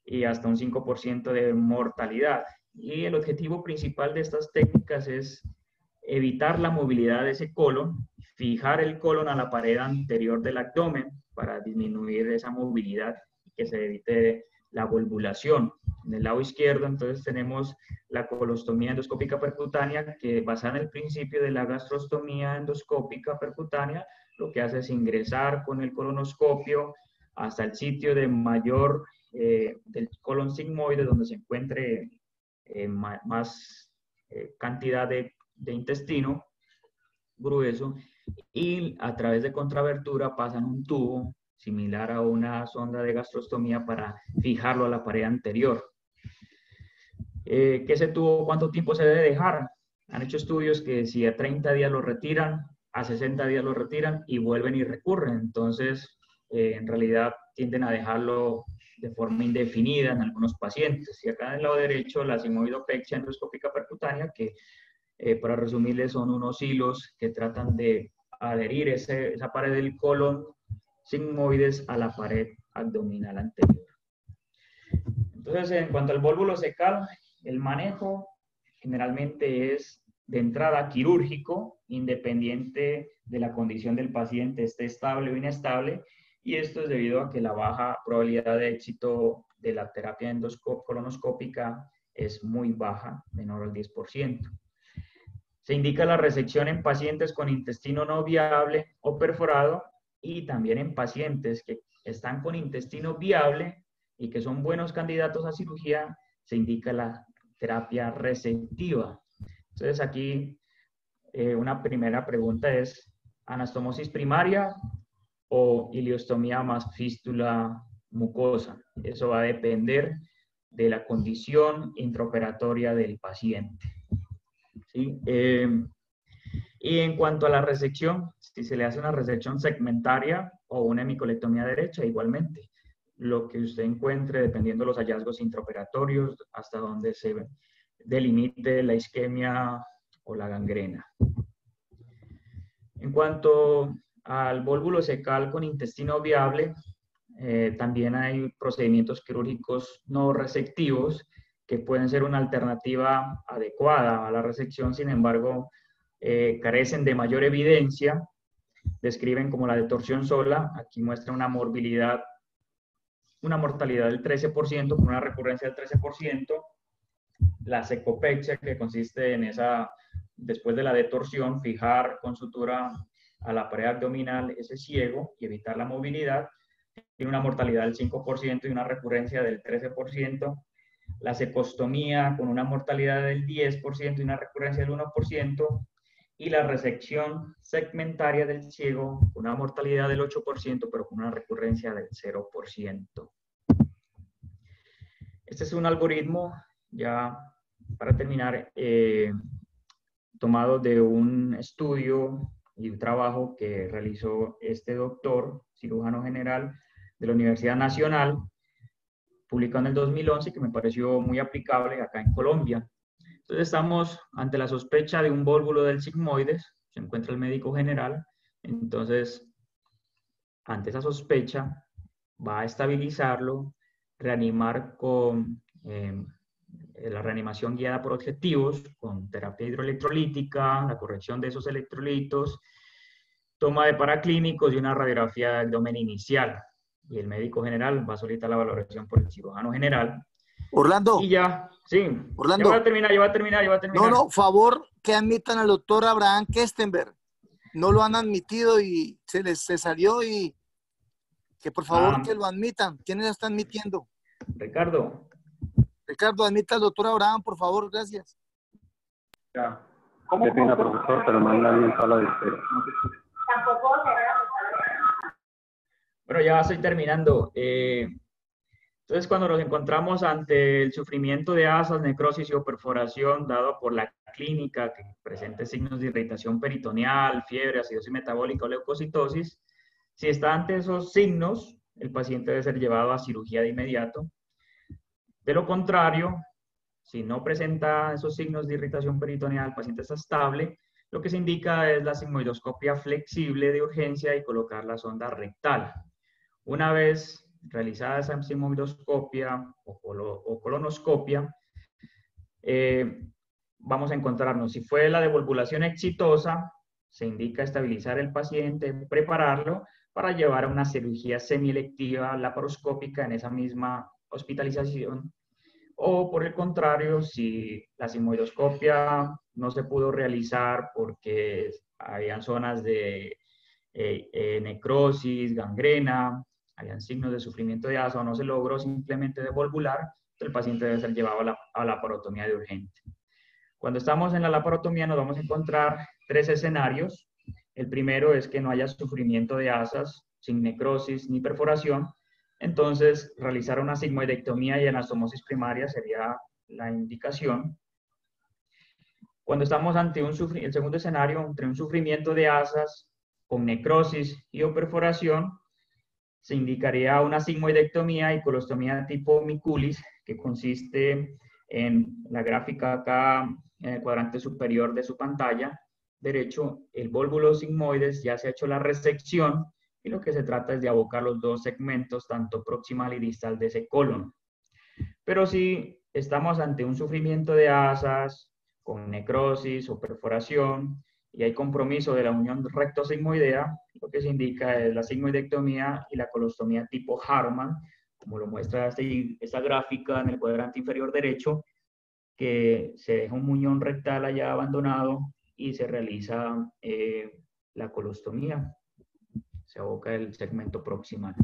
y hasta un 5% de mortalidad. Y el objetivo principal de estas técnicas es evitar la movilidad de ese colon, fijar el colon a la pared anterior del abdomen para disminuir esa movilidad y que se evite la volvulación. En el lado izquierdo, entonces, tenemos la colostomía endoscópica percutánea, que basada en el principio de la gastrostomía endoscópica percutánea, lo que hace es ingresar con el colonoscopio hasta el sitio de mayor del colon sigmoide, donde se encuentre más cantidad de intestino grueso, y a través de contrabertura pasan un tubo similar a una sonda de gastrostomía para fijarlo a la pared anterior. ¿Que ese tubo cuánto tiempo se debe dejar? Han hecho estudios que si a 30 días lo retiran, a 60 días lo retiran y vuelven y recurren. Entonces, en realidad tienden a dejarlo de forma indefinida en algunos pacientes. Y acá en el lado derecho, la sigmoidopexia endoscópica percutánea, que para resumirles, son unos hilos que tratan de adherir esa pared del colon sigmoides a la pared abdominal anterior. Entonces, en cuanto al vólvulo secal, el manejo generalmente es de entrada quirúrgico, independiente de la condición del paciente, esté estable o inestable, y esto es debido a que la baja probabilidad de éxito de la terapia colonoscópica es muy baja, menor al 10%. Se indica la resección en pacientes con intestino no viable o perforado y también en pacientes que están con intestino viable y que son buenos candidatos a cirugía, se indica la terapia resectiva. Entonces aquí una primera pregunta es, ¿anastomosis primaria o ileostomía más fístula mucosa? Eso va a depender de la condición intraoperatoria del paciente. ¿Sí? Y en cuanto a la resección, si se le hace una resección segmentaria o una hemicolectomía derecha, igualmente. Lo que usted encuentre, dependiendo de los hallazgos intraoperatorios, hasta donde se delimite la isquemia o la gangrena. En cuanto al vólvulo secal con intestino viable, también hay procedimientos quirúrgicos no resectivos que pueden ser una alternativa adecuada a la resección, sin embargo, carecen de mayor evidencia, describen como la detorsión sola. Aquí muestra una mortalidad del 13%, con una recurrencia del 13%, la secopexia, que consiste en después de la detorsión, fijar con sutura a la pared abdominal ese ciego y evitar la movilidad, tiene una mortalidad del 5% y una recurrencia del 13%. La secostomía con una mortalidad del 10% y una recurrencia del 1%, y la resección segmentaria del ciego con una mortalidad del 8%, pero con una recurrencia del 0%. Este es un algoritmo, ya para terminar, tomado de un estudio y un trabajo que realizó este doctor, cirujano general de la Universidad Nacional, publicado en el 2011, que me pareció muy aplicable acá en Colombia. Entonces estamos ante la sospecha de un vólvulo del sigmoides, se encuentra el médico general, entonces ante esa sospecha va a estabilizarlo, reanimar con la reanimación guiada por objetivos, con terapia hidroelectrolítica, la corrección de esos electrolitos, toma de paraclínicos y una radiografía de abdomen inicial. Y el médico general va a solicitar la valoración por el cirujano general. Orlando, Y ya, sí, ya Orlando. va a terminar, ya va a terminar, ya va a terminar. No, favor que admitan al doctor Abraham Kestenberg. No lo han admitido y se salió y que por favor que lo admitan. ¿Quiénes lo están admitiendo? Ricardo. Ricardo, admita al doctor Abraham, por favor, gracias. Ya. Qué pena, profesor, pero no hay nadie en sala de espera. Tampoco será. Bueno, ya estoy terminando. Entonces, cuando nos encontramos ante el sufrimiento de asas, necrosis o perforación dado por la clínica que presente signos de irritación peritoneal, fiebre, acidosis metabólica o leucocitosis, si está ante esos signos, el paciente debe ser llevado a cirugía de inmediato. De lo contrario, si no presenta esos signos de irritación peritoneal, el paciente está estable, lo que se indica es la sigmoidoscopia flexible de urgencia y colocar la sonda rectal. Una vez realizada esa sigmoidoscopia o colonoscopia, vamos a encontrarnos, si fue la devolvulación exitosa, se indica estabilizar el paciente, prepararlo para llevar a una cirugía semielectiva laparoscópica en esa misma hospitalización. O por el contrario, si la sigmoidoscopia no se pudo realizar porque habían zonas de necrosis, gangrena, habían signos de sufrimiento de asa o no se logró simplemente devolvular, el paciente debe ser llevado a la laparotomía de urgente. Cuando estamos en la laparotomía nos vamos a encontrar tres escenarios. El primero es que no haya sufrimiento de asas, sin necrosis ni perforación. Entonces, realizar una sigmoidectomía y anastomosis primaria sería la indicación. Cuando estamos ante el segundo escenario, entre un sufrimiento de asas con necrosis y o perforación, se indicaría una sigmoidectomía y colostomía tipo Mikulicz, que consiste en la gráfica acá en el cuadrante superior de su pantalla derecho, el vólvulo sigmoides ya se ha hecho la resección y lo que se trata es de abocar los dos segmentos, tanto proximal y distal de ese colon. Pero si estamos ante un sufrimiento de asas con necrosis o perforación y hay compromiso de la unión recto-sigmoidea, lo que se indica es la sigmoidectomía y la colostomía tipo Harman, como lo muestra esta gráfica en el cuadrante inferior derecho, que se deja un muñón rectal allá abandonado y se realiza la colostomía. Se aboca el segmento proximal.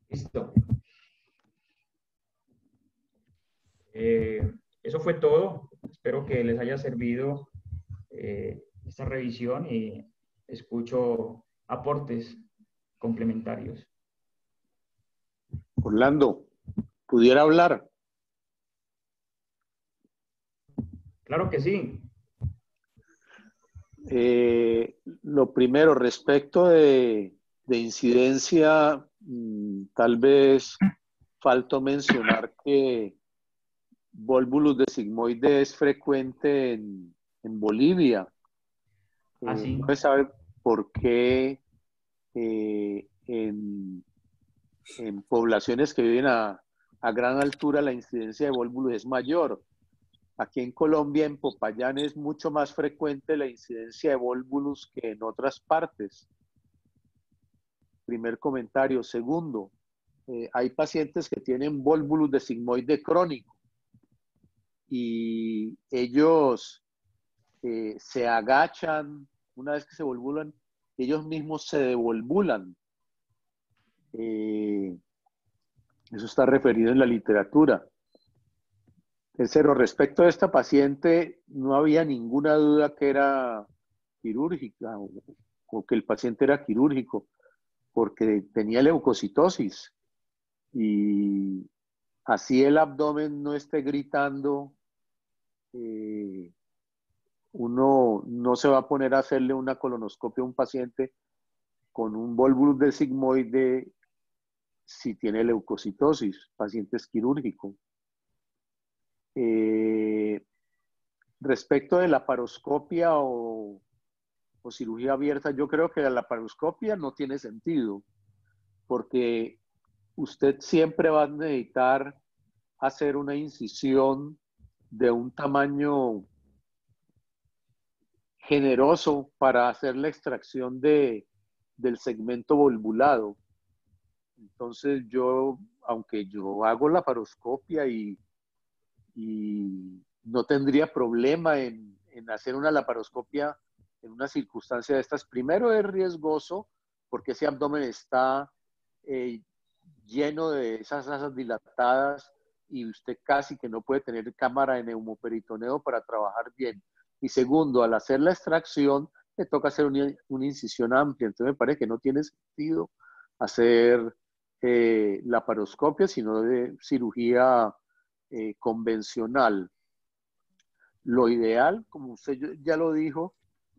Listo. Eso fue todo. Espero que les haya servido esta revisión y escucho aportes complementarios. Orlando, ¿pudiera hablar? Claro que sí. Lo primero, respecto de incidencia, tal vez faltó mencionar que volvulus de sigmoide es frecuente en Bolivia. Así. No se sabe por qué en poblaciones que viven a gran altura la incidencia de volvulus es mayor. Aquí en Colombia, en Popayán, es mucho más frecuente la incidencia de volvulus que en otras partes. Primer comentario. Segundo, hay pacientes que tienen volvulus de sigmoide crónico y ellos se agachan una vez que se volvulan, ellos mismos se devolvulan. Eso está referido en la literatura. Tercero, respecto a esta paciente, no había ninguna duda que era quirúrgica o que el paciente era quirúrgico, porque tenía leucocitosis y así el abdomen no esté gritando, uno no se va a poner a hacerle una colonoscopia a un paciente con un volvulus de sigmoide si tiene leucocitosis, paciente es quirúrgico. Respecto de la laparoscopia o o cirugía abierta, yo creo que la laparoscopia no tiene sentido, porque usted siempre va a necesitar hacer una incisión de un tamaño generoso para hacer la extracción del segmento volvulado. Entonces yo, aunque yo hago laparoscopia y no tendría problema en hacer una laparoscopia en una circunstancia de estas, primero es riesgoso porque ese abdomen está lleno de esas asas dilatadas y usted casi que no puede tener cámara de neumoperitoneo para trabajar bien. Y segundo, al hacer la extracción, le toca hacer una incisión amplia. Entonces me parece que no tiene sentido hacer laparoscopia, sino de cirugía convencional. Lo ideal, como usted ya lo dijo,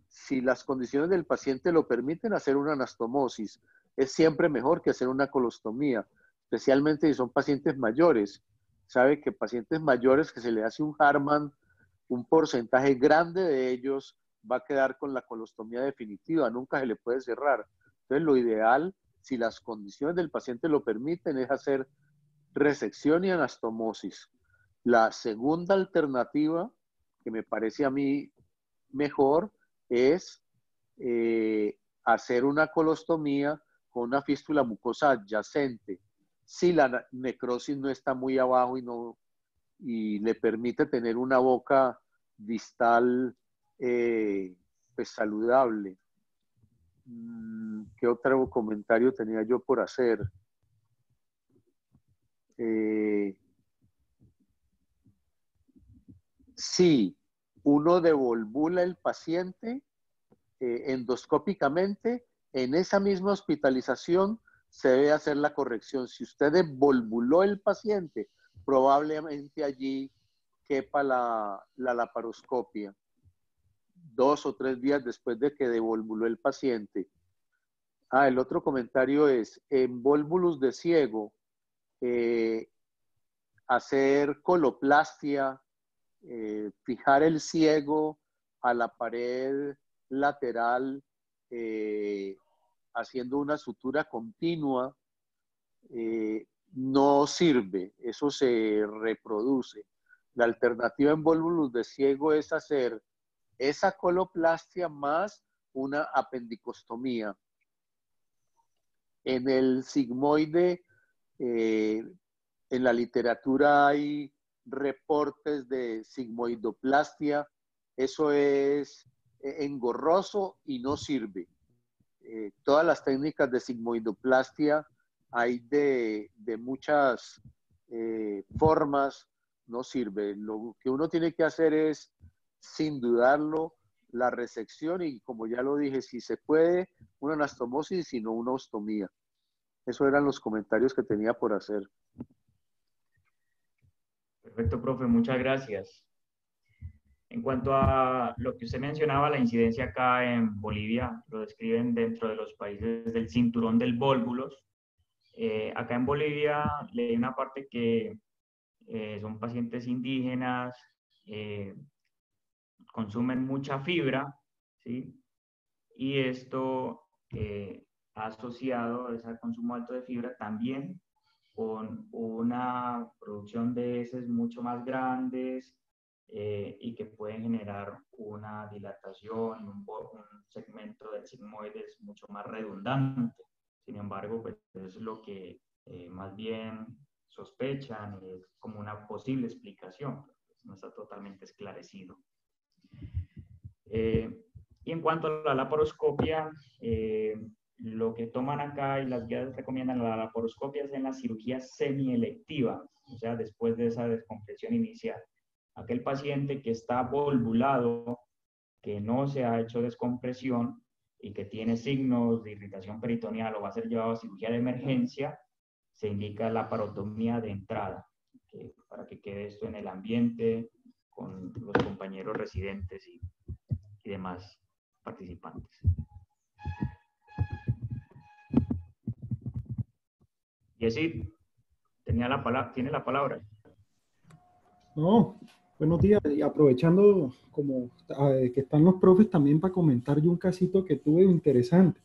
si las condiciones del paciente lo permiten, hacer una anastomosis. Es siempre mejor que hacer una colostomía, especialmente si son pacientes mayores. Sabe que pacientes mayores que se le hace un Hartmann, un porcentaje grande de ellos va a quedar con la colostomía definitiva, nunca se le puede cerrar. Entonces, lo ideal, si las condiciones del paciente lo permiten, es hacer resección y anastomosis. La segunda alternativa, que me parece a mí mejor, es hacer una colostomía con una fístula mucosa adyacente. Si la necrosis no está muy abajo y le permite tener una boca distal pues saludable. ¿Qué otro comentario tenía yo por hacer? Sí, uno devolvula el paciente endoscópicamente, en esa misma hospitalización se debe hacer la corrección. Si usted devolvuló el paciente, probablemente allí quepa la laparoscopia 2 o 3 días después de que devolvuló el paciente. El otro comentario es, en volvulus de ciego, hacer coloplastia, fijar el ciego a la pared lateral, haciendo una sutura continua, no sirve, eso se reproduce. La alternativa en volvulus de ciego es hacer esa coloplastia más una apendicostomía. En el sigmoide, en la literatura hay reportes de sigmoidoplastia, eso es engorroso y no sirve. Todas las técnicas de sigmoidoplastia hay de muchas formas, no sirve. Lo que uno tiene que hacer es, sin dudarlo, la resección y, como ya lo dije, si se puede, una anastomosis, si no, una ostomía. Esos eran los comentarios que tenía por hacer. Perfecto, profe, muchas gracias. En cuanto a lo que usted mencionaba, la incidencia acá en Bolivia, lo describen dentro de los países del cinturón del Volvulus. Acá en Bolivia leí una parte que son pacientes indígenas, consumen mucha fibra, ¿sí? Y esto ha asociado ese consumo alto de fibra también con una producción de heces mucho más grandes y que pueden generar una dilatación, un segmento del sigmoides mucho más redundante. Sin embargo, pues es lo que más bien sospechan, es como una posible explicación, pues no está totalmente esclarecido. Y en cuanto a la laparoscopia, lo que toman acá y las guías recomiendan la laparoscopia es en la cirugía semielectiva, o sea, después de esa descompresión inicial. Aquel paciente que está volvulado, que no se ha hecho descompresión y que tiene signos de irritación peritoneal o va a ser llevado a cirugía de emergencia, se indica laparotomía de entrada, para que quede esto en el ambiente con los compañeros residentes y demás participantes. Yesid, tiene la palabra. No, Buenos días, y aprovechando como que están los profes también para comentar yo un casito que tuve interesante.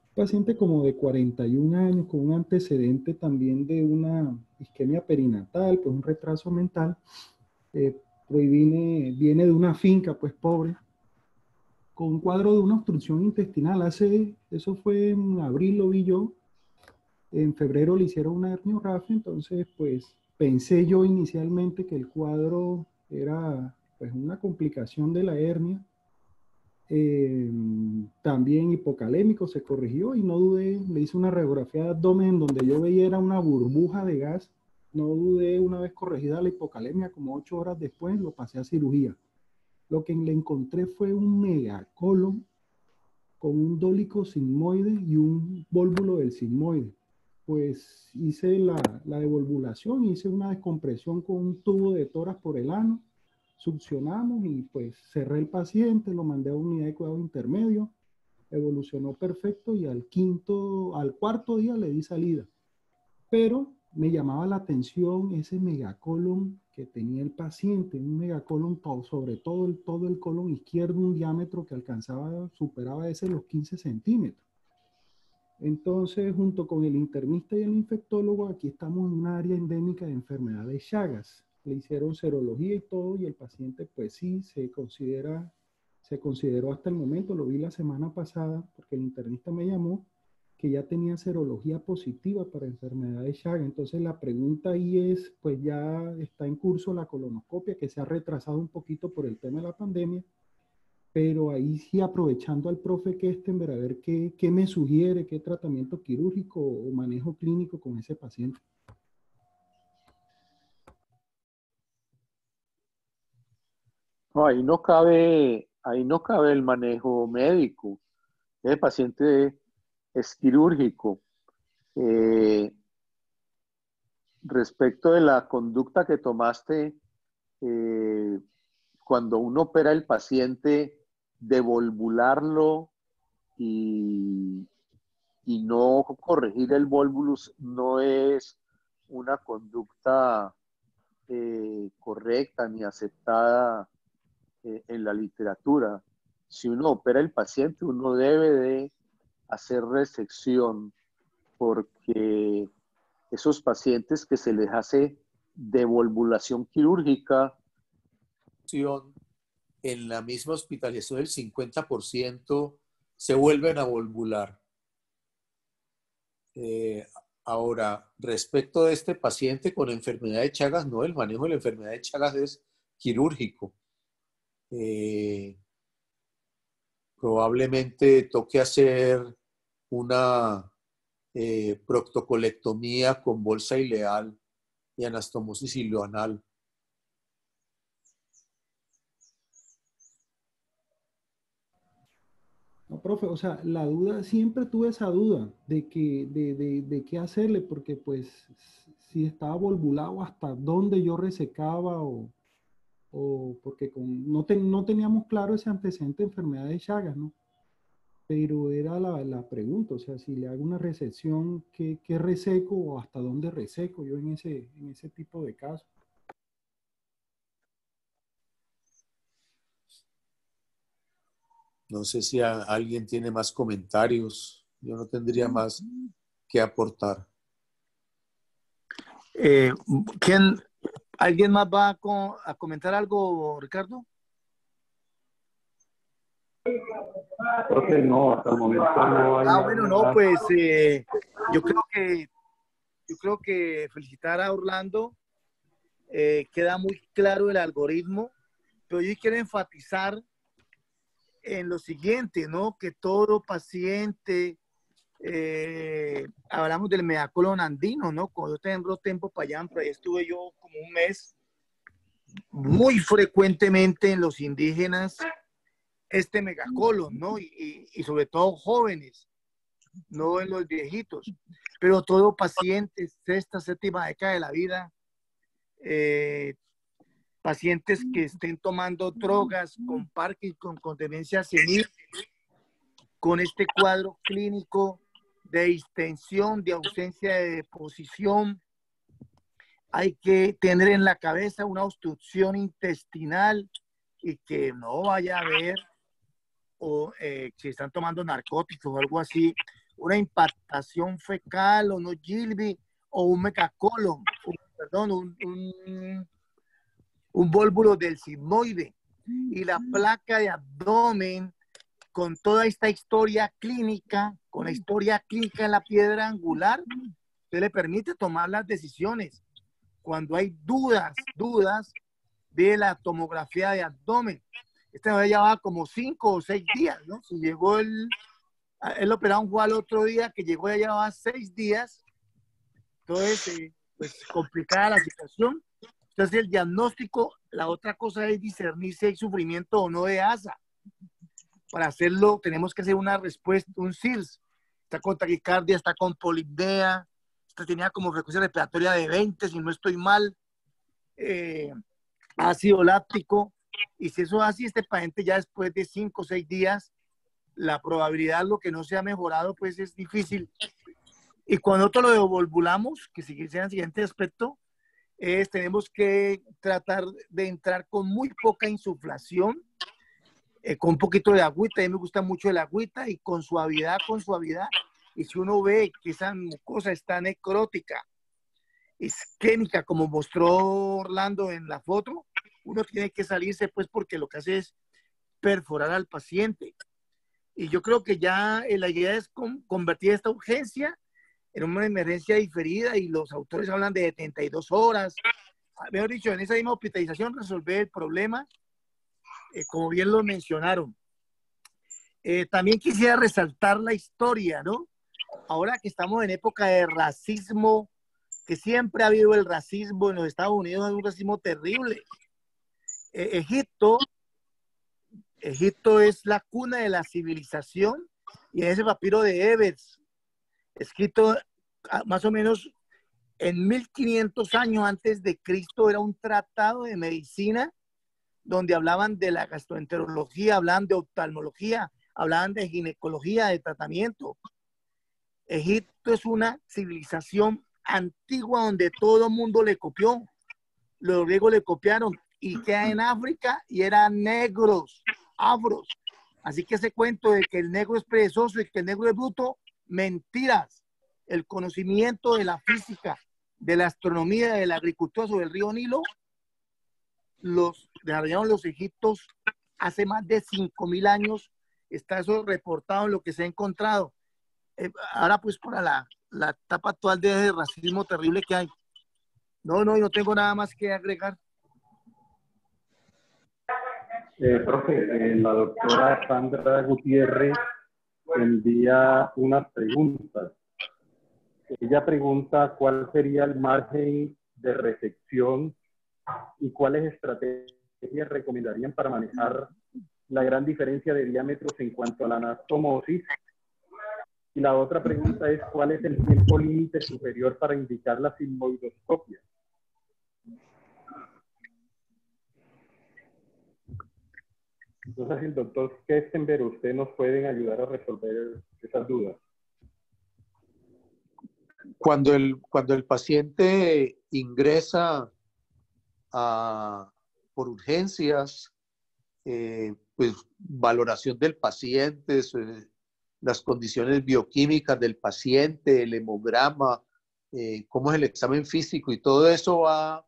Un paciente como de 41 años con un antecedente también de una isquemia perinatal, pues un retraso mental, pues viene de una finca pues pobre, con un cuadro de una obstrucción intestinal. Eso fue en abril, lo vi yo. En febrero le hicieron una herniorrafia, entonces pues pensé yo inicialmente que el cuadro era pues una complicación de la hernia. También hipocalémico, se corrigió y no dudé, le hice una radiografía de abdomen donde yo veía era una burbuja de gas. No dudé, una vez corregida la hipocalemia, como 8 horas después, lo pasé a cirugía. Lo que le encontré fue un megacolon con un dólico sigmoide y un vólvulo del sigmoide. Pues hice la devolvulación, hice una descompresión con un tubo de toras por el ano, succionamos y pues cerré el paciente, lo mandé a unidad de cuidado intermedio, evolucionó perfecto y al cuarto día le di salida. Pero me llamaba la atención ese megacolon que tenía el paciente, un megacolon sobre todo el colon izquierdo, un diámetro que superaba ese los 15 centímetros. Entonces, junto con el internista y el infectólogo, aquí estamos en un área endémica de enfermedad de Chagas. Le hicieron serología y todo, y el paciente, pues sí, se consideró hasta el momento, lo vi la semana pasada, porque el internista me llamó, que ya tenía serología positiva para enfermedad de Chagas. Entonces, la pregunta ahí es, pues ya está en curso la colonoscopia, que se ha retrasado un poquito por el tema de la pandemia, pero ahí sí aprovechando al profe Kestenberg a ver qué me sugiere, qué tratamiento quirúrgico o manejo clínico con ese paciente. No, ahí no cabe el manejo médico. Ese paciente es quirúrgico. Respecto de la conducta que tomaste, cuando uno opera el paciente, devolvularlo y no corregir el volvulus no es una conducta correcta ni aceptada en la literatura. Si uno opera el paciente, uno debe de hacer resección, porque esos pacientes que se les hace devolvulación quirúrgica, en la misma hospitalización del 50% se vuelven a volvular. Ahora, respecto de este paciente con enfermedad de Chagas, no, el manejo de la enfermedad de Chagas es quirúrgico. Probablemente toque hacer una proctocolectomía con bolsa ileal y anastomosis ileoanal. No, profe, o sea, la duda, siempre tuve esa duda de qué hacerle, porque pues si estaba volvulado, hasta dónde yo resecaba o porque no teníamos claro ese antecedente de enfermedad de Chagas, ¿no? Pero era la pregunta, o sea, si le hago una resección, ¿qué reseco o hasta dónde reseco yo en ese tipo de casos? No sé si alguien tiene más comentarios. Yo no tendría más que aportar. ¿Alguien más va a comentar algo, Ricardo? Creo que no, hasta el momento no hay. Bueno, no, pues yo creo que felicitar a Orlando, queda muy claro el algoritmo, pero yo quiero enfatizar en lo siguiente, ¿no? Que todo paciente, hablamos del megacolon andino, ¿no? Cuando yo tengo tiempo para allá, por ahí estuve yo como un mes, muy frecuentemente en los indígenas, este megacolon, ¿no? Y sobre todo jóvenes, no en los viejitos, pero todo paciente, sexta, séptima década de la vida, pacientes que estén tomando drogas, con Parkinson, con demencia senil, con este cuadro clínico de distensión, de ausencia de deposición, hay que tener en la cabeza una obstrucción intestinal y que no vaya a haber, o si están tomando narcóticos o algo así, una impactación fecal o no Gilby o un megacolon, un vólvulo del sigmoide y la placa de abdomen con toda esta historia clínica, con la historia clínica en la piedra angular, que le permite tomar las decisiones. Cuando hay dudas de la tomografía de abdomen. Esta ya va como 5 o 6 días, ¿no? Si llegó el operaron fue al otro día, que llegó ya llevaba 6 días. Entonces, pues complicada la situación. Entonces, el diagnóstico, la otra cosa es discernir si hay sufrimiento o no de ASA. Para hacerlo, tenemos que hacer una respuesta, un CIRS. Está con taquicardia, está con polipnea, esta tenía como frecuencia respiratoria de 20, si no estoy mal, ácido láctico. Y si eso es así, este paciente ya después de 5 o 6 días, la probabilidad, lo que no se ha mejorado, pues es difícil. Y cuando nosotros lo devolvulamos, que sea el siguiente aspecto, tenemos que tratar de entrar con muy poca insuflación, con un poquito de agüita. A mí me gusta mucho el agüita y con suavidad. Y si uno ve que esa mucosa está necrótica, isquémica, como mostró Orlando en la foto, uno tiene que salirse, pues, porque lo que hace es perforar al paciente. Y yo creo que ya la idea es convertir esta urgencia en una emergencia diferida, y los autores hablan de 72 horas. Mejor dicho, en esa misma hospitalización resolver el problema, como bien lo mencionaron. También quisiera resaltar la historia, ¿no? Ahora que estamos en época de racismo, que siempre ha habido el racismo en los Estados Unidos, es un racismo terrible. Egipto es la cuna de la civilización, y en ese papiro de Ebers, escrito más o menos en 1500 años antes de Cristo, era un tratado de medicina donde hablaban de la gastroenterología, hablaban de oftalmología, hablaban de ginecología, de tratamiento. Egipto es una civilización antigua donde todo el mundo le copió. Los griegos le copiaron, y queda en África, y eran negros, afros. Así que ese cuento de que el negro es perezoso y que el negro es bruto, mentiras. El conocimiento de la física, de la astronomía, de la agricultura sobre el río Nilo, los desarrollaron los egipcios hace más de 5000 años. Está eso reportado en lo que se ha encontrado. Ahora, pues, para la etapa actual de racismo terrible que hay. No tengo nada más que agregar. Profe, la doctora Sandra Gutiérrez envía unas preguntas. Ella pregunta cuál sería el margen de resección y cuáles estrategias recomendarían para manejar la gran diferencia de diámetros en cuanto a la anastomosis. Y la otra pregunta es cuál es el tiempo límite superior para indicar la sigmoidoscopia. Entonces, el doctor Kestenberg, usted nos pueden ayudar a resolver esas dudas. Cuando el paciente ingresa por urgencias, pues valoración del paciente, las condiciones bioquímicas del paciente, el hemograma, cómo es el examen físico, y todo eso va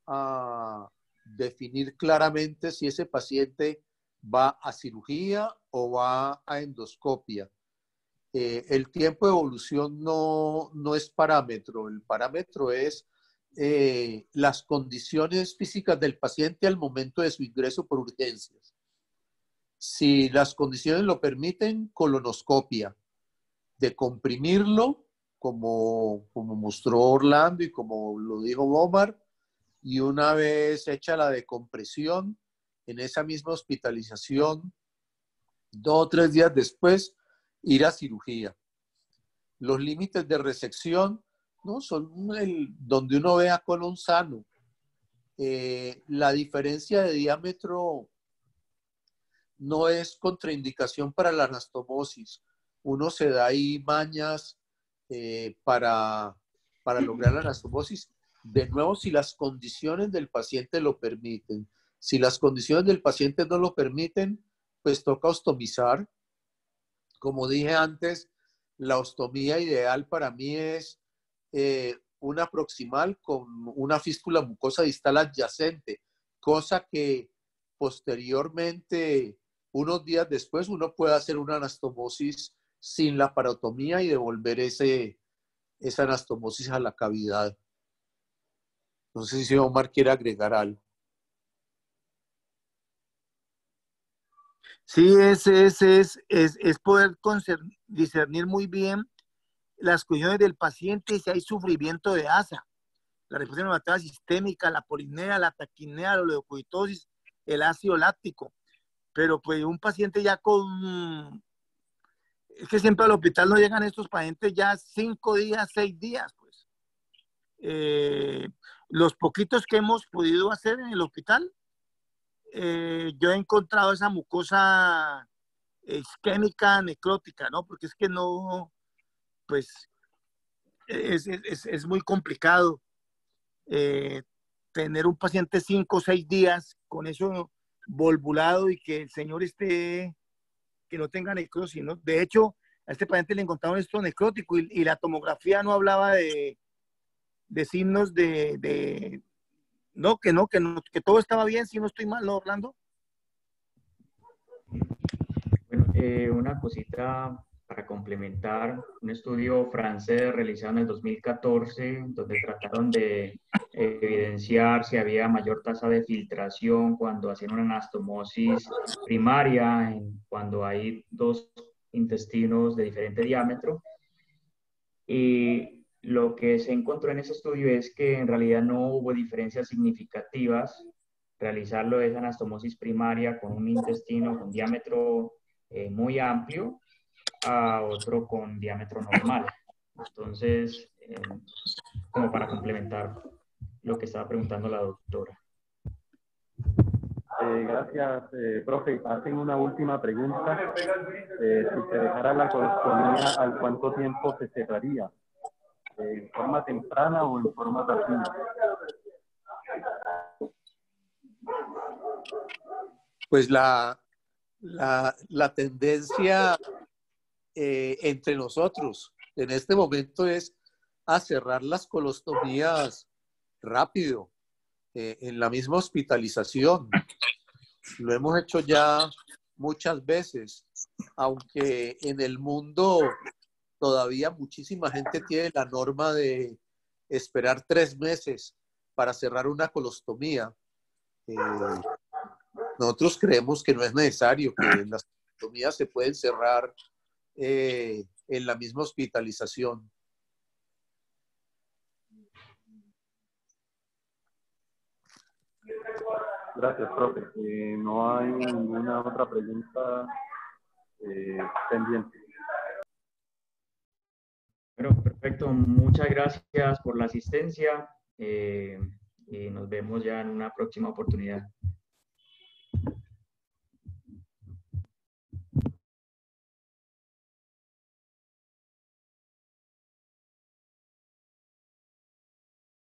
a definir claramente si ese paciente va a cirugía o va a endoscopia. El tiempo de evolución no es parámetro. El parámetro es las condiciones físicas del paciente al momento de su ingreso por urgencias. Si las condiciones lo permiten, colonoscopia, de comprimirlo, como mostró Orlando y como lo dijo Omar, y una vez hecha la decompresión, en esa misma hospitalización, 2 o 3 días después, ir a cirugía. Los límites de resección, ¿no?, son donde uno ve a colon sano. La diferencia de diámetro no es contraindicación para la anastomosis. Uno se da ahí mañas para lograr la anastomosis, De nuevo, si las condiciones del paciente lo permiten. Si las condiciones del paciente no lo permiten, pues toca ostomizar. Como dije antes, la ostomía ideal para mí es una proximal con una fístula mucosa distal adyacente, cosa que posteriormente, unos días después, uno puede hacer una anastomosis sin la parotomía y devolver esa anastomosis a la cavidad. No sé si Omar quiere agregar algo. Sí, es poder discernir muy bien las condiciones del paciente, si hay sufrimiento de ASA, la respuesta inflamatoria sistémica, la polinea, la taquinea, la leucocitosis, el ácido láctico. Pero pues un paciente ya con... Es que siempre al hospital no llegan estos pacientes ya 5 días, 6 días, pues. Los poquitos que hemos podido hacer en el hospital, yo he encontrado esa mucosa isquémica necrótica, ¿no? Porque es que no, pues, es muy complicado tener un paciente 5 o 6 días con eso volvulado y que el señor esté, que no tenga necrosis, ¿no? De hecho, a este paciente le encontraron esto necrótico y la tomografía no hablaba de signos no, que todo estaba bien, si no estoy mal, ¿no, Orlando? Bueno, una cosita para complementar, un estudio francés realizado en el 2014, donde trataron de evidenciar si había mayor tasa de filtración cuando hacían una anastomosis primaria, cuando hay dos intestinos de diferente diámetro. Y lo que se encontró en ese estudio es que en realidad no hubo diferencias significativas realizarlo de esa anastomosis primaria con un intestino con diámetro muy amplio a otro con diámetro normal. Entonces, como para complementar lo que estaba preguntando la doctora. Gracias, profe. Hacen una última pregunta. Si se dejara la colostomía, ¿al cuánto tiempo se cerraría? ¿En forma temprana o en forma tardía? Pues la tendencia entre nosotros en este momento es a cerrar las colostomías rápido, en la misma hospitalización. Lo hemos hecho ya muchas veces, aunque en el mundo todavía muchísima gente tiene la norma de esperar 3 meses para cerrar una colostomía. Nosotros creemos que no es necesario, que las colostomías se pueden cerrar en la misma hospitalización. Gracias, profe. No hay ninguna otra pregunta pendiente. Bueno, perfecto. Muchas gracias por la asistencia y nos vemos ya en una próxima oportunidad.